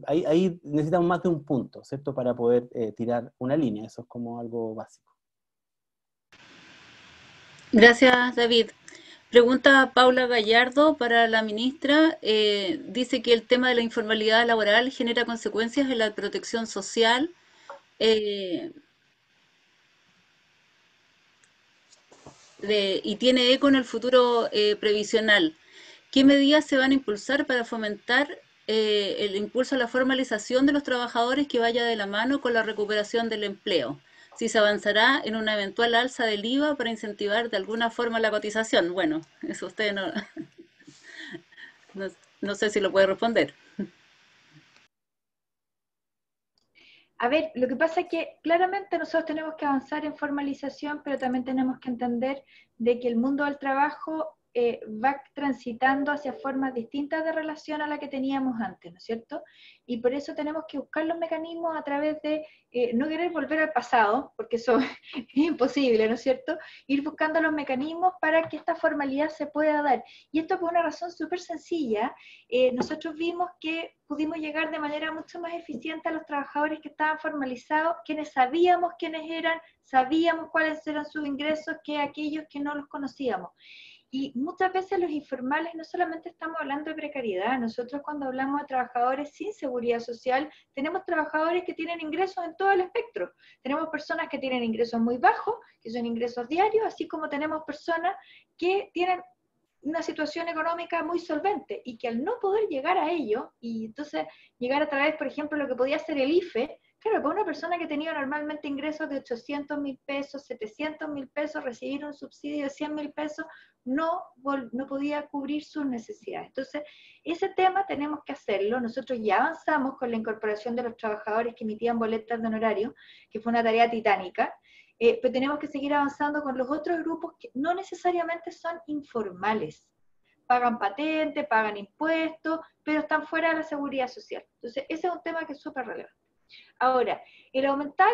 Ahí necesitamos más de un punto, ¿cierto? Para poder tirar una línea, eso es como algo básico. Gracias, David. Pregunta Paula Gallardo para la ministra. Dice que el tema de la informalidad laboral genera consecuencias en la protección social. Y tiene eco en el futuro previsional. ¿Qué medidas se van a impulsar para fomentar el impulso a la formalización de los trabajadores que vaya de la mano con la recuperación del empleo? Si se avanzará en una eventual alza del IVA para incentivar de alguna forma la cotización. Bueno, eso usted no, no sé si lo puede responder. A ver, lo que pasa es que claramente nosotros tenemos que avanzar en formalización, pero también tenemos que entender de que el mundo del trabajo va transitando hacia formas distintas de relación a la que teníamos antes, ¿no es cierto? Y por eso tenemos que buscar los mecanismos a través de no querer volver al pasado, porque eso es imposible, ¿no es cierto? Ir buscando los mecanismos para que esta formalidad se pueda dar. Y esto por una razón súper sencilla. Nosotros vimos que pudimos llegar de manera mucho más eficiente a los trabajadores que estaban formalizados, quienes sabíamos quiénes eran, sabíamos cuáles eran sus ingresos, que aquellos que no los conocíamos. Y muchas veces los informales no solamente estamos hablando de precariedad, nosotros cuando hablamos de trabajadores sin seguridad social, tenemos trabajadores que tienen ingresos en todo el espectro. Tenemos personas que tienen ingresos muy bajos, que son ingresos diarios, así como tenemos personas que tienen una situación económica muy solvente y que al no poder llegar a ello, y entonces llegar a través, por ejemplo, lo que podía ser el IFE, claro, para una persona que tenía normalmente ingresos de 800.000 pesos, 700.000 pesos, recibir un subsidio de 100.000 pesos, no podía cubrir sus necesidades. Entonces, ese tema tenemos que hacerlo. Nosotros ya avanzamos con la incorporación de los trabajadores que emitían boletas de honorario, que fue una tarea titánica, pero tenemos que seguir avanzando con los otros grupos que no necesariamente son informales. Pagan patente, pagan impuestos, pero están fuera de la seguridad social. Entonces, ese es un tema que es súper relevante. Ahora, el aumentar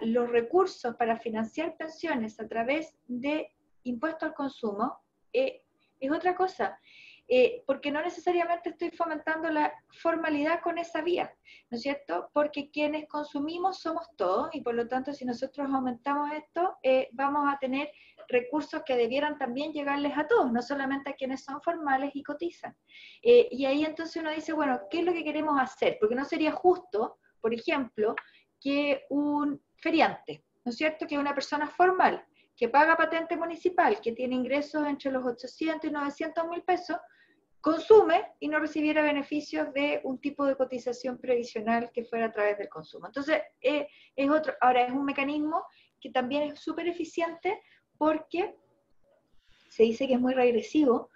los recursos para financiar pensiones a través de impuesto al consumo es otra cosa. Porque no necesariamente estoy fomentando la formalidad con esa vía, ¿no es cierto? Porque quienes consumimos somos todos, y por lo tanto si nosotros aumentamos esto, vamos a tener recursos que debieran también llegarles a todos, no solamente a quienes son formales y cotizan. Y ahí entonces uno dice, bueno, ¿qué es lo que queremos hacer? Porque no sería justo, por ejemplo, que un feriante, ¿no es cierto?, que una persona formal, que paga patente municipal, que tiene ingresos entre los 800 y 900.000 pesos, consume y no recibiera beneficios de un tipo de cotización previsional que fuera a través del consumo. Entonces, ahora es un mecanismo que también es súper eficiente porque se dice que es muy regresivo,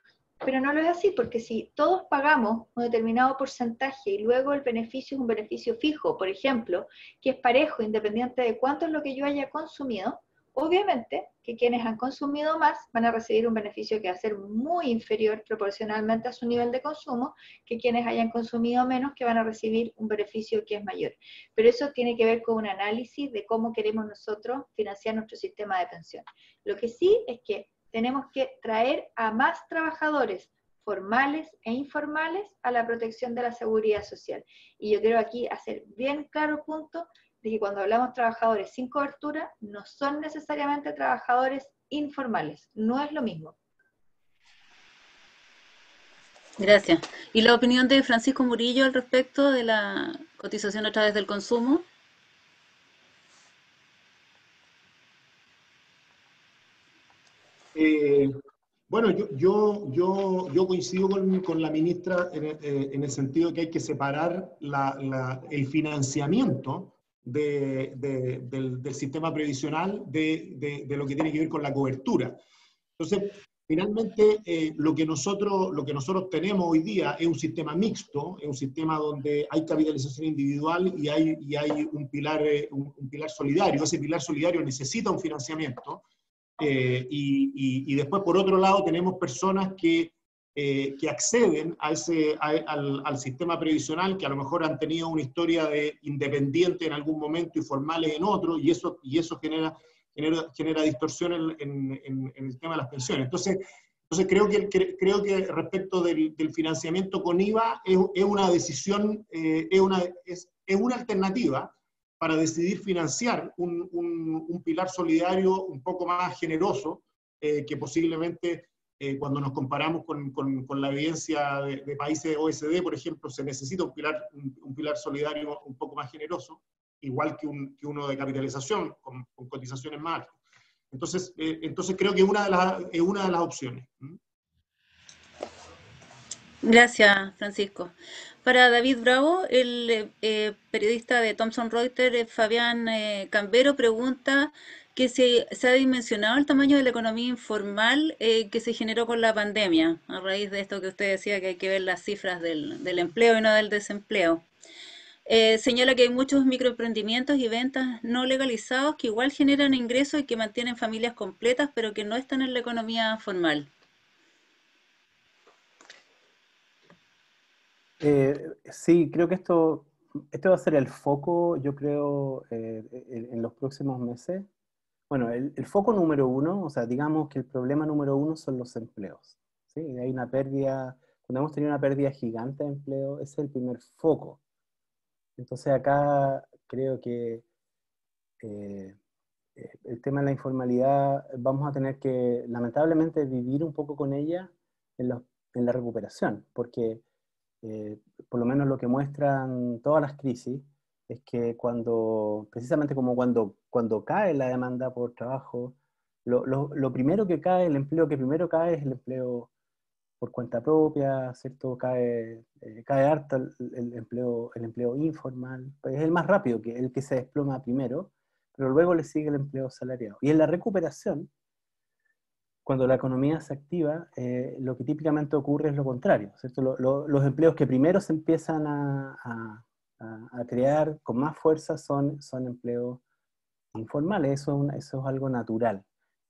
pero no lo es así, porque si todos pagamos un determinado porcentaje y luego el beneficio es un beneficio fijo, por ejemplo, que es parejo, independiente de cuánto es lo que yo haya consumido, obviamente que quienes han consumido más van a recibir un beneficio que va a ser muy inferior proporcionalmente a su nivel de consumo que quienes hayan consumido menos, que van a recibir un beneficio que es mayor. Pero eso tiene que ver con un análisis de cómo queremos nosotros financiar nuestro sistema de pensión. Lo que sí es que tenemos que traer a más trabajadores formales e informales a la protección de la seguridad social. Y yo quiero aquí hacer bien claro el punto de que cuando hablamos de trabajadores sin cobertura, no son necesariamente trabajadores informales, no es lo mismo. Gracias. ¿Y la opinión de Francisco Murillo al respecto de la cotización a través del consumo? Eh, bueno, yo coincido con la ministra en el sentido de que hay que separar el financiamiento del sistema previsional de lo que tiene que ver con la cobertura. Entonces, finalmente, lo que nosotros tenemos hoy día es un sistema mixto, es un sistema donde hay capitalización individual y hay un pilar solidario. Ese pilar solidario necesita un financiamiento. Y después, por otro lado, tenemos personas que acceden al sistema previsional, que a lo mejor han tenido una historia de independiente en algún momento y formales en otro, y eso genera distorsión en el tema de las pensiones. Entonces creo que respecto del financiamiento con IVA es una decisión, es una alternativa para decidir financiar un pilar solidario un poco más generoso, que posiblemente cuando nos comparamos con la evidencia de países de OECD, por ejemplo, se necesita un pilar solidario un poco más generoso, igual que uno de capitalización, con cotizaciones más altas. Entonces creo que es una de las opciones. Gracias, Francisco. Para David Bravo, el periodista de Thomson Reuters, Fabián Cambero, pregunta que si se ha dimensionado el tamaño de la economía informal que se generó con la pandemia, a raíz de esto que usted decía, que hay que ver las cifras del empleo y no del desempleo. Señala que hay muchos microemprendimientos y ventas no legalizados que igual generan ingresos y que mantienen familias completas, pero que no están en la economía formal. Sí, creo que esto va a ser el foco, yo creo, en los próximos meses. Bueno, el foco número uno, o sea, digamos que el problema número uno son los empleos. ¿Sí? Hay una pérdida, cuando hemos tenido una pérdida gigante de empleo, ese es el primer foco. Entonces acá creo que eh, el tema de la informalidad vamos a tener que, lamentablemente, vivir un poco con ella en la recuperación, porque eh, por lo menos lo que muestran todas las crisis es que precisamente como cuando cae la demanda por trabajo, lo primero que cae, el empleo que primero cae es el empleo por cuenta propia, ¿cierto? Cae harto el empleo informal, pues es el más rápido, el que se desploma primero, pero luego le sigue el empleo salariado. Y en la recuperación, cuando la economía se activa, lo que típicamente ocurre es lo contrario, ¿cierto? Los empleos que primero se empiezan a crear con más fuerza son empleos informales, eso es algo natural.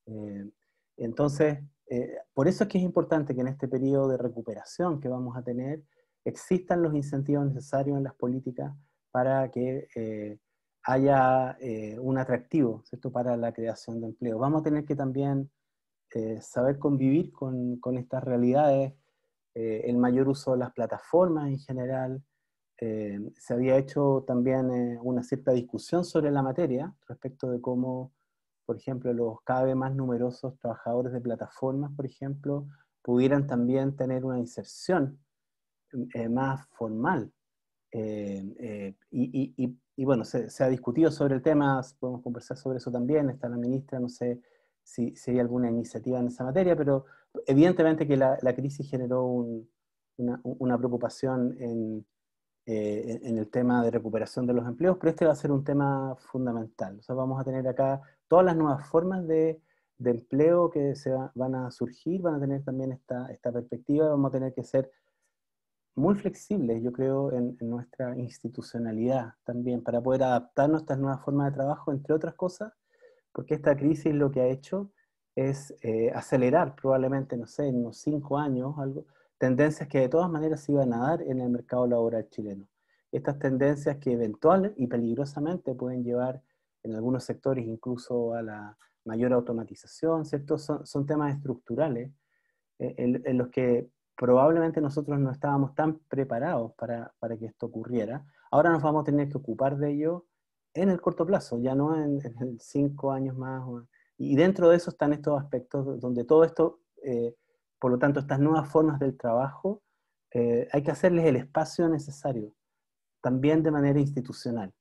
Eh, entonces, por eso es que es importante que en este periodo de recuperación que vamos a tener, existan los incentivos necesarios en las políticas para que haya un atractivo, ¿cierto?, para la creación de empleo. Vamos a tener que también saber convivir con estas realidades, el mayor uso de las plataformas en general. Se había hecho también una cierta discusión sobre la materia respecto de cómo, por ejemplo, los cada vez más numerosos trabajadores de plataformas, por ejemplo, pudieran también tener una inserción más formal. Y bueno, se ha discutido sobre el tema, podemos conversar sobre eso también, está la ministra, no sé si hay alguna iniciativa en esa materia, pero evidentemente que la crisis generó una preocupación en el tema de recuperación de los empleos, pero este va a ser un tema fundamental. O sea, vamos a tener acá todas las nuevas formas de empleo que van a surgir, van a tener también esta perspectiva, vamos a tener que ser muy flexibles, yo creo, en nuestra institucionalidad también, para poder adaptarnos a estas nuevas formas de trabajo, entre otras cosas, porque esta crisis lo que ha hecho es acelerar probablemente, no sé, en unos 5 años, tendencias que de todas maneras se iban a dar en el mercado laboral chileno. Estas tendencias que eventual y peligrosamente pueden llevar en algunos sectores incluso a la mayor automatización, ¿cierto? Son temas estructurales en los que probablemente nosotros no estábamos tan preparados para que esto ocurriera. Ahora nos vamos a tener que ocupar de ello en el corto plazo, ya no en 5 años más. Y dentro de eso están estos aspectos donde todo esto, por lo tanto, estas nuevas formas del trabajo hay que hacerles el espacio necesario, también de manera institucional.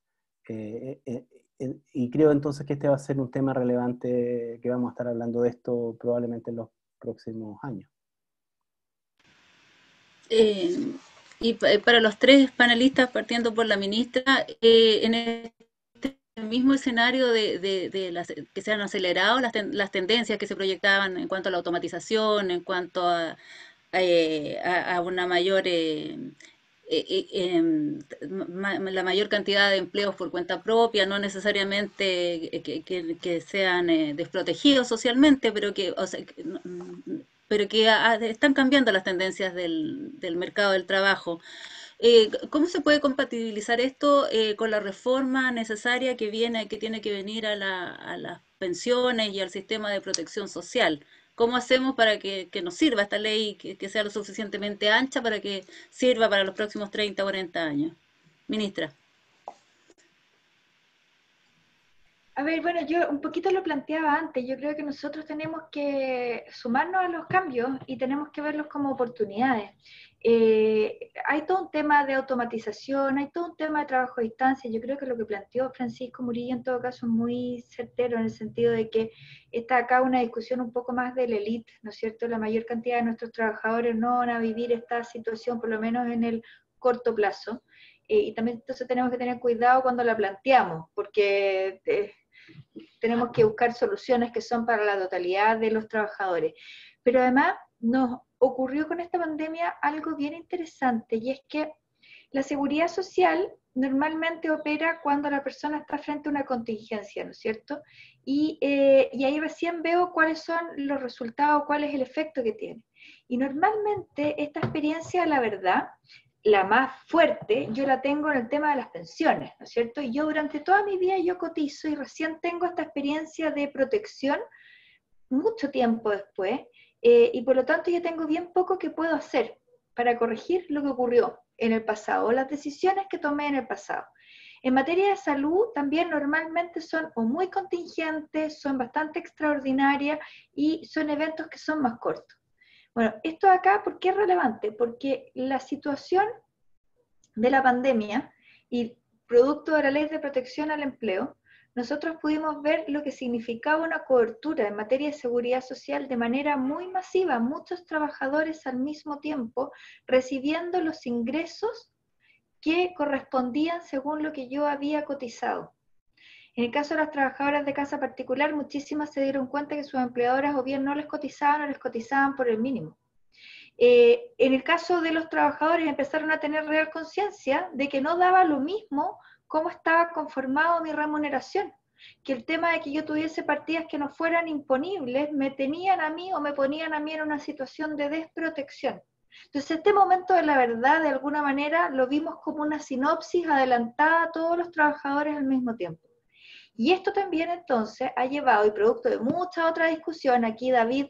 Y creo entonces que este va a ser un tema relevante, que vamos a estar hablando de esto probablemente en los próximos años. Para los tres panelistas, partiendo por la ministra, en este mismo escenario que se han acelerado las tendencias que se proyectaban en cuanto a la automatización, en cuanto a una mayor la mayor cantidad de empleos por cuenta propia, no necesariamente que sean desprotegidos socialmente, pero que están cambiando las tendencias del mercado del trabajo. ¿Cómo se puede compatibilizar esto con la reforma necesaria que tiene que venir a las pensiones y al sistema de protección social? ¿Cómo hacemos para que nos sirva esta ley, que sea lo suficientemente ancha para que sirva para los próximos 30 o 40 años? Ministra. A ver, bueno, yo un poquito lo planteaba antes. Yo creo que nosotros tenemos que sumarnos a los cambios y tenemos que verlos como oportunidades. Hay todo un tema de automatización, hay todo un tema de trabajo a distancia. Yo creo que lo que planteó Francisco Murillo en todo caso es muy certero, en el sentido de que está acá una discusión un poco más de la élite, ¿no es cierto? La mayor cantidad de nuestros trabajadores no van a vivir esta situación, por lo menos en el corto plazo. Y también entonces tenemos que tener cuidado cuando la planteamos, porque tenemos que buscar soluciones que son para la totalidad de los trabajadores. Pero además nos ocurrió con esta pandemia algo bien interesante, y es que la seguridad social normalmente opera cuando la persona está frente a una contingencia, ¿no es cierto? Y ahí recién veo cuáles son los resultados, cuál es el efecto que tiene. Y normalmente esta experiencia, la verdad, la más fuerte, yo la tengo en el tema de las pensiones, ¿no es cierto? Y yo durante toda mi vida yo cotizo y recién tengo esta experiencia de protección mucho tiempo después, y por lo tanto yo tengo bien poco que puedo hacer para corregir lo que ocurrió en el pasado, o las decisiones que tomé en el pasado. En materia de salud también normalmente son o muy contingentes, son bastante extraordinarias y son eventos que son más cortos. Bueno, esto acá, ¿por qué es relevante? Porque la situación de la pandemia y producto de la Ley de Protección al Empleo, nosotros pudimos ver lo que significaba una cobertura en materia de seguridad social de manera muy masiva, muchos trabajadores al mismo tiempo recibiendo los ingresos que correspondían según lo que yo había cotizado. En el caso de las trabajadoras de casa particular, muchísimas se dieron cuenta que sus empleadoras o bien no les cotizaban por el mínimo. En el caso de los trabajadores empezaron a tener real conciencia de que no daba lo mismo cómo estaba conformado mi remuneración, que el tema de que yo tuviese partidas que no fueran imponibles me tenían a mí o me ponían a mí en una situación de desprotección. Entonces este momento de la verdad, de alguna manera, lo vimos como una sinopsis adelantada a todos los trabajadores al mismo tiempo. Y esto también entonces ha llevado, y producto de mucha otra discusión, aquí David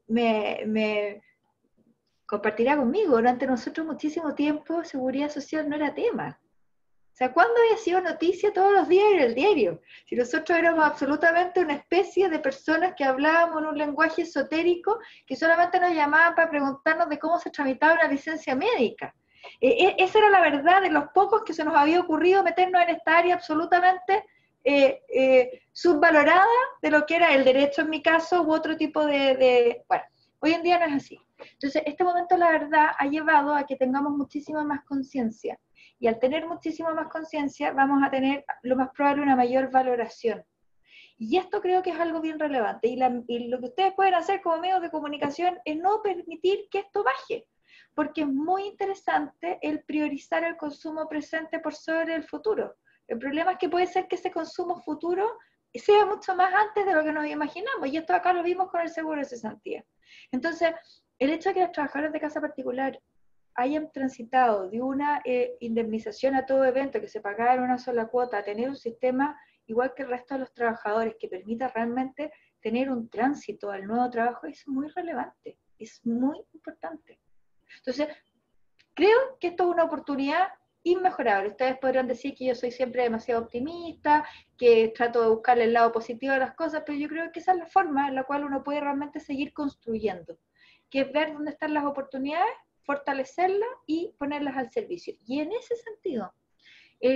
me compartirá conmigo, durante nosotros muchísimo tiempo seguridad social no era tema. O sea, ¿cuándo había sido noticia? Todos los días en el diario. Si nosotros éramos absolutamente una especie de personas que hablábamos en un lenguaje esotérico que solamente nos llamaban para preguntarnos de cómo se tramitaba una licencia médica. Esa era la verdad de los pocos que se nos había ocurrido meternos en esta área absolutamente subvalorada de lo que era el derecho en mi caso u otro tipo bueno, hoy en día no es así. Entonces, este momento, la verdad, ha llevado a que tengamos muchísima más conciencia. Y al tener muchísima más conciencia, vamos a tener, lo más probable, una mayor valoración. Y esto creo que es algo bien relevante. Y lo que ustedes pueden hacer como medios de comunicación es no permitir que esto baje. Porque es muy interesante el priorizar el consumo presente por sobre el futuro. El problema es que puede ser que ese consumo futuro sea mucho más antes de lo que nos imaginamos. Y esto acá lo vimos con el seguro de cesantía. Entonces, el hecho de que los trabajadores de casa particular hayan transitado de una indemnización a todo evento que se pagaba en una sola cuota a tener un sistema igual que el resto de los trabajadores que permita realmente tener un tránsito al nuevo trabajo es muy relevante, es muy importante. Entonces, creo que esto es una oportunidad inmejorable. Ustedes podrán decir que yo soy siempre demasiado optimista, que trato de buscarle el lado positivo a las cosas, pero yo creo que esa es la forma en la cual uno puede realmente seguir construyendo, que es ver dónde están las oportunidades fortalecerlas y ponerlas al servicio. Y en ese sentido,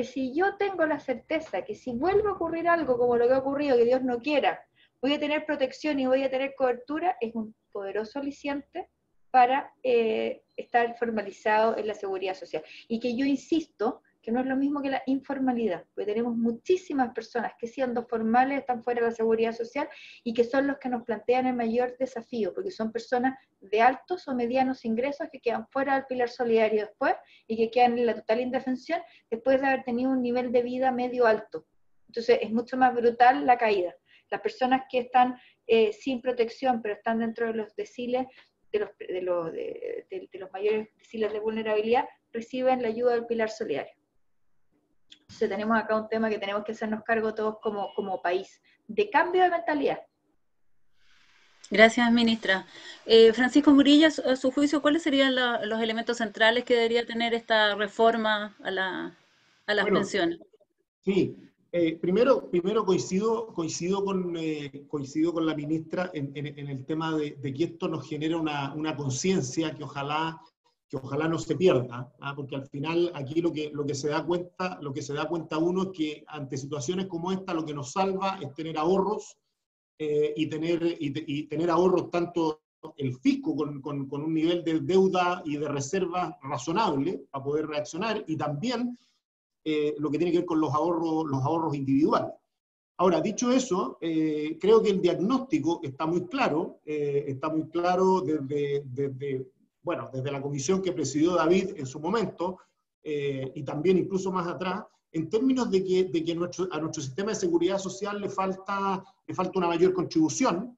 si yo tengo la certeza que si vuelve a ocurrir algo como lo que ha ocurrido, que Dios no quiera, voy a tener protección y voy a tener cobertura, es un poderoso aliciente para estar formalizado en la seguridad social. Y que yo insisto que no es lo mismo que la informalidad, porque tenemos muchísimas personas que siendo formales están fuera de la seguridad social y que son los que nos plantean el mayor desafío, porque son personas de altos o medianos ingresos que quedan fuera del pilar solidario después y que quedan en la total indefensión después de haber tenido un nivel de vida medio alto. Entonces es mucho más brutal la caída. Las personas que están sin protección, pero están dentro de los deciles, de los mayores deciles de vulnerabilidad, reciben la ayuda del pilar solidario. Entonces tenemos acá un tema que tenemos que hacernos cargo todos como país, de cambio de mentalidad. Gracias, ministra. Francisco Murillo, a su juicio, ¿cuáles serían los elementos centrales que debería tener esta reforma a las Bueno, pensiones? sí, primero coincido con la ministra en el tema de que esto nos genera una conciencia que ojalá no se pierda, porque al final aquí lo que se da cuenta uno es que ante situaciones como esta lo que nos salva es tener ahorros y tener ahorros tanto el fisco con un nivel de deuda y de reserva razonable para poder reaccionar, y también lo que tiene que ver con los ahorros individuales. Ahora, dicho eso, creo que el diagnóstico está muy claro desde la comisión que presidió David en su momento, y también incluso más atrás, en términos de que a nuestro sistema de seguridad social le falta una mayor contribución,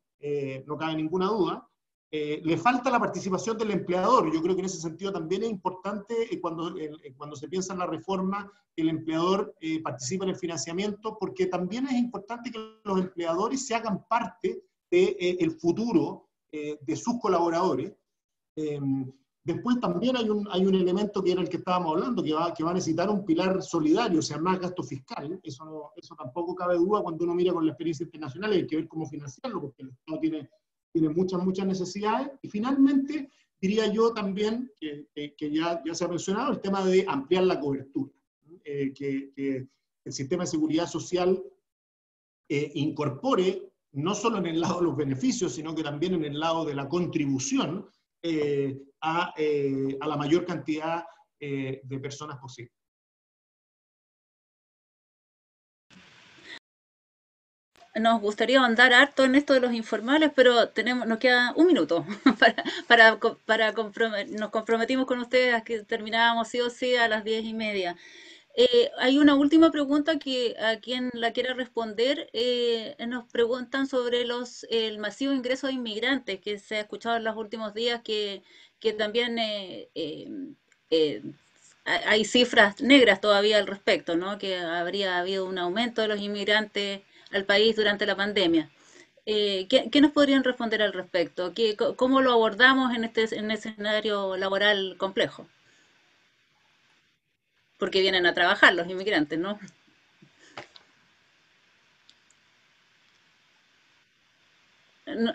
no cabe ninguna duda. Le falta la participación del empleador. Yo creo que en ese sentido también es importante cuando se piensa en la reforma que el empleador participe en el financiamiento, porque también es importante que los empleadores se hagan parte del futuro de sus colaboradores. Después también hay un elemento que era el que estábamos hablando, que va a necesitar un pilar solidario, o sea, más gasto fiscal. Eso tampoco cabe duda cuando uno mira con la experiencia internacional, hay que ver cómo financiarlo, porque el Estado tiene muchas necesidades. Y finalmente, diría yo también, que ya se ha mencionado, el tema de ampliar la cobertura. Que el sistema de seguridad social incorpore, no solo en el lado de los beneficios, sino que también en el lado de la contribución a la mayor cantidad de personas posible. Nos gustaría ahondar harto en esto de los informales, pero nos queda un minuto nos comprometimos con ustedes a que terminábamos sí o sí a las 10:30. Hay una última pregunta que a quien la quiera responder, nos preguntan sobre el masivo ingreso de inmigrantes que se ha escuchado en los últimos días, que también hay cifras negras todavía al respecto, ¿no? Que habría habido un aumento de los inmigrantes al país durante la pandemia. ¿Qué nos podrían responder al respecto? ¿Cómo lo abordamos en este escenario laboral complejo? Porque vienen a trabajar los inmigrantes, ¿no?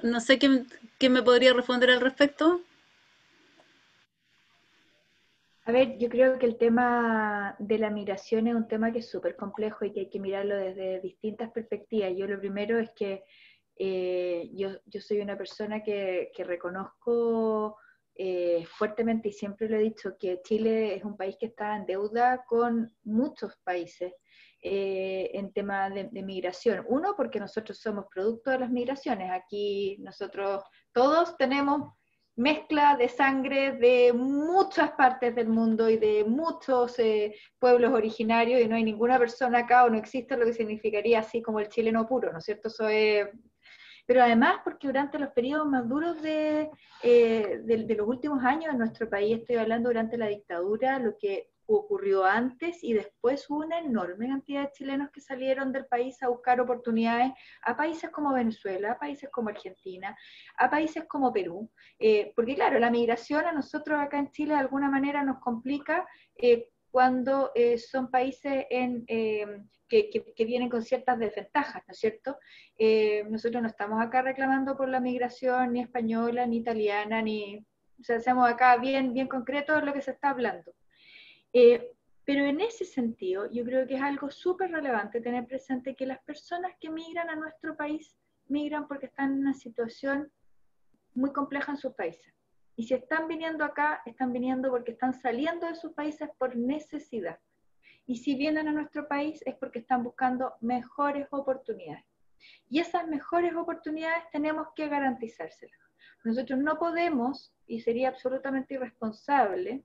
No sé qué me podría responder al respecto. A ver, yo creo que el tema de la migración es un tema que es súper complejo y que hay que mirarlo desde distintas perspectivas. Yo lo primero es que yo soy una persona que reconozco fuertemente, y siempre lo he dicho, que Chile es un país que está en deuda con muchos países en tema de migración. Uno, porque nosotros somos producto de las migraciones. Aquí nosotros todos tenemos mezcla de sangre de muchas partes del mundo y de muchos pueblos originarios, y no hay ninguna persona acá, o no existe lo que significaría así como el chileno puro, ¿no es cierto? Eso es... Pero además porque durante los periodos más duros de los últimos años en nuestro país, estoy hablando durante la dictadura, lo que ocurrió antes y después, hubo una enorme cantidad de chilenos que salieron del país a buscar oportunidades a países como Venezuela, a países como Argentina, a países como Perú, porque claro, la migración a nosotros acá en Chile de alguna manera nos complica cuando son países que vienen con ciertas desventajas, ¿no es cierto? Nosotros no estamos acá reclamando por la migración ni española, ni italiana, ni O sea, seamos acá bien, bien concretos en lo que se está hablando. Pero en ese sentido, yo creo que es algo súper relevante tener presente que las personas que migran a nuestro país, migran porque están en una situación muy compleja en sus países. Y si están viniendo acá, están viniendo porque están saliendo de sus países por necesidad. Y si vienen a nuestro país es porque están buscando mejores oportunidades. Y esas mejores oportunidades tenemos que garantizárselas. Nosotros no podemos, y sería absolutamente irresponsable,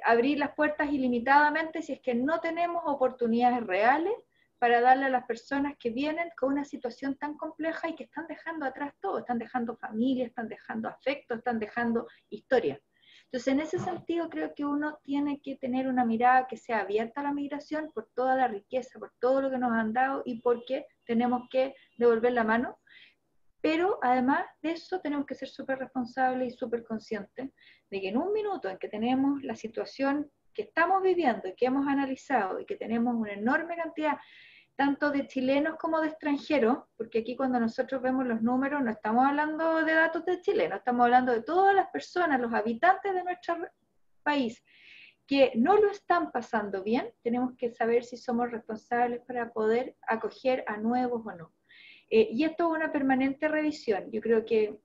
abrir las puertas ilimitadamente si es que no tenemos oportunidades reales para darle a las personas que vienen con una situación tan compleja y que están dejando atrás todo, están dejando familia, están dejando afecto, están dejando historia. Entonces, en ese sentido, creo que uno tiene que tener una mirada que sea abierta a la migración por toda la riqueza, por todo lo que nos han dado y porque tenemos que devolver la mano. Pero además de eso tenemos que ser súper responsables y súper conscientes de que en un minuto en que tenemos la situación que estamos viviendo y que hemos analizado y que tenemos una enorme cantidad tanto de chilenos como de extranjeros, porque aquí cuando nosotros vemos los números no estamos hablando de datos de chilenos, estamos hablando de todas las personas, los habitantes de nuestro país que no lo están pasando bien, tenemos que saber si somos responsables para poder acoger a nuevos o no. Y esto es una permanente revisión. Yo creo que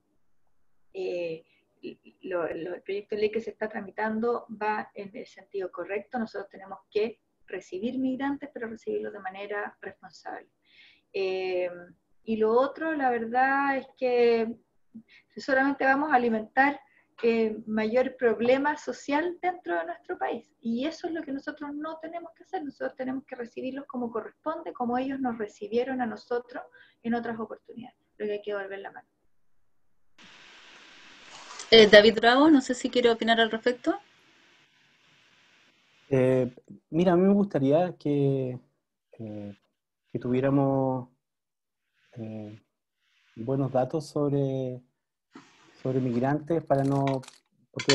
el proyecto de ley que se está tramitando va en el sentido correcto. Nosotros tenemos que recibir migrantes, pero recibirlos de manera responsable. Y lo otro, la verdad es que solamente vamos a alimentar mayor problema social dentro de nuestro país. Y eso es lo que nosotros no tenemos que hacer. Nosotros tenemos que recibirlos como corresponde, como ellos nos recibieron a nosotros en otras oportunidades. Lo que hay que devolver la mano. David Bravo, no sé si quiere opinar al respecto. Mira, a mí me gustaría que tuviéramos buenos datos sobre migrantes para no... Porque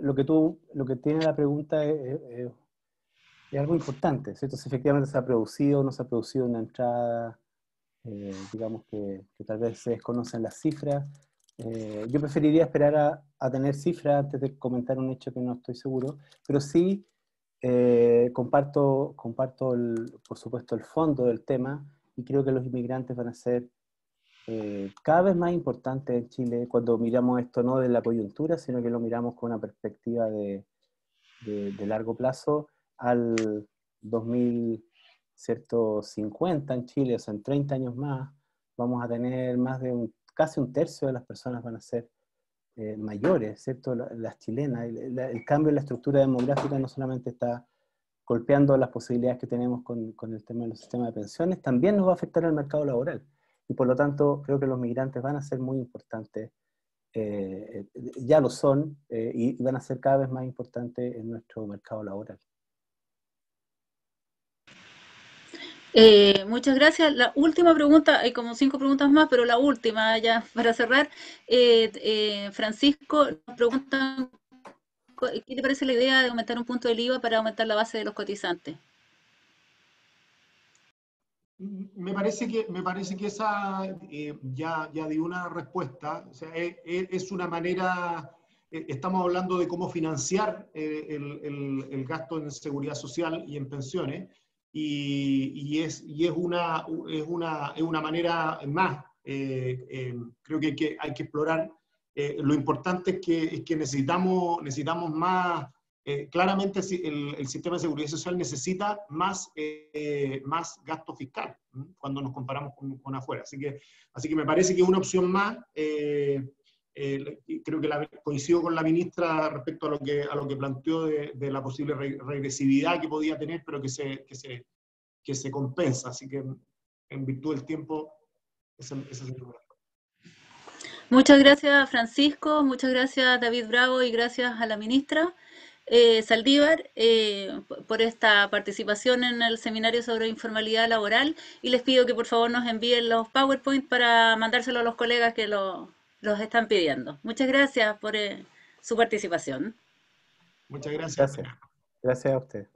lo que tiene la pregunta es algo importante, ¿cierto? Si efectivamente se ha producido o no se ha producido una entrada, digamos que tal vez se desconocen las cifras. Yo preferiría esperar a tener cifras antes de comentar un hecho que no estoy seguro, pero sí comparto por supuesto el fondo del tema y creo que los inmigrantes van a ser cada vez más importantes en Chile cuando miramos esto no de la coyuntura, sino que lo miramos con una perspectiva de largo plazo al 2150 en Chile, o sea, en 30 años más vamos a tener más de casi un tercio de las personas van a ser mayores, ¿cierto? Las chilenas. El cambio en la estructura demográfica no solamente está golpeando las posibilidades que tenemos con el tema de los sistemas de pensiones, también nos va a afectar al mercado laboral. Y por lo tanto, creo que los migrantes van a ser muy importantes, ya lo son, y van a ser cada vez más importantes en nuestro mercado laboral. Muchas gracias. La última pregunta, hay como 5 preguntas más, pero la última ya para cerrar. Francisco nos pregunta, ¿qué le parece la idea de aumentar un punto del IVA para aumentar la base de los cotizantes? Me parece que esa ya di una respuesta. O sea, es una manera, estamos hablando de cómo financiar el gasto en seguridad social y en pensiones, y es una manera más. Creo que hay que explorar. Lo importante es que necesitamos más. Claramente el sistema de seguridad social necesita más gasto fiscal cuando nos comparamos con afuera. Así que me parece que es una opción más. Creo que coincido con la ministra respecto a lo que planteó de la posible regresividad que podía tener, pero que se compensa. Así que en virtud del tiempo, esa es el lugar. Muchas gracias, Francisco, muchas gracias, David Bravo, y gracias a la ministra Saldívar por esta participación en el seminario sobre informalidad laboral, y les pido que por favor nos envíen los PowerPoint para mandárselo a los colegas que los están pidiendo. Muchas gracias por su participación. Muchas gracias. Gracias a usted.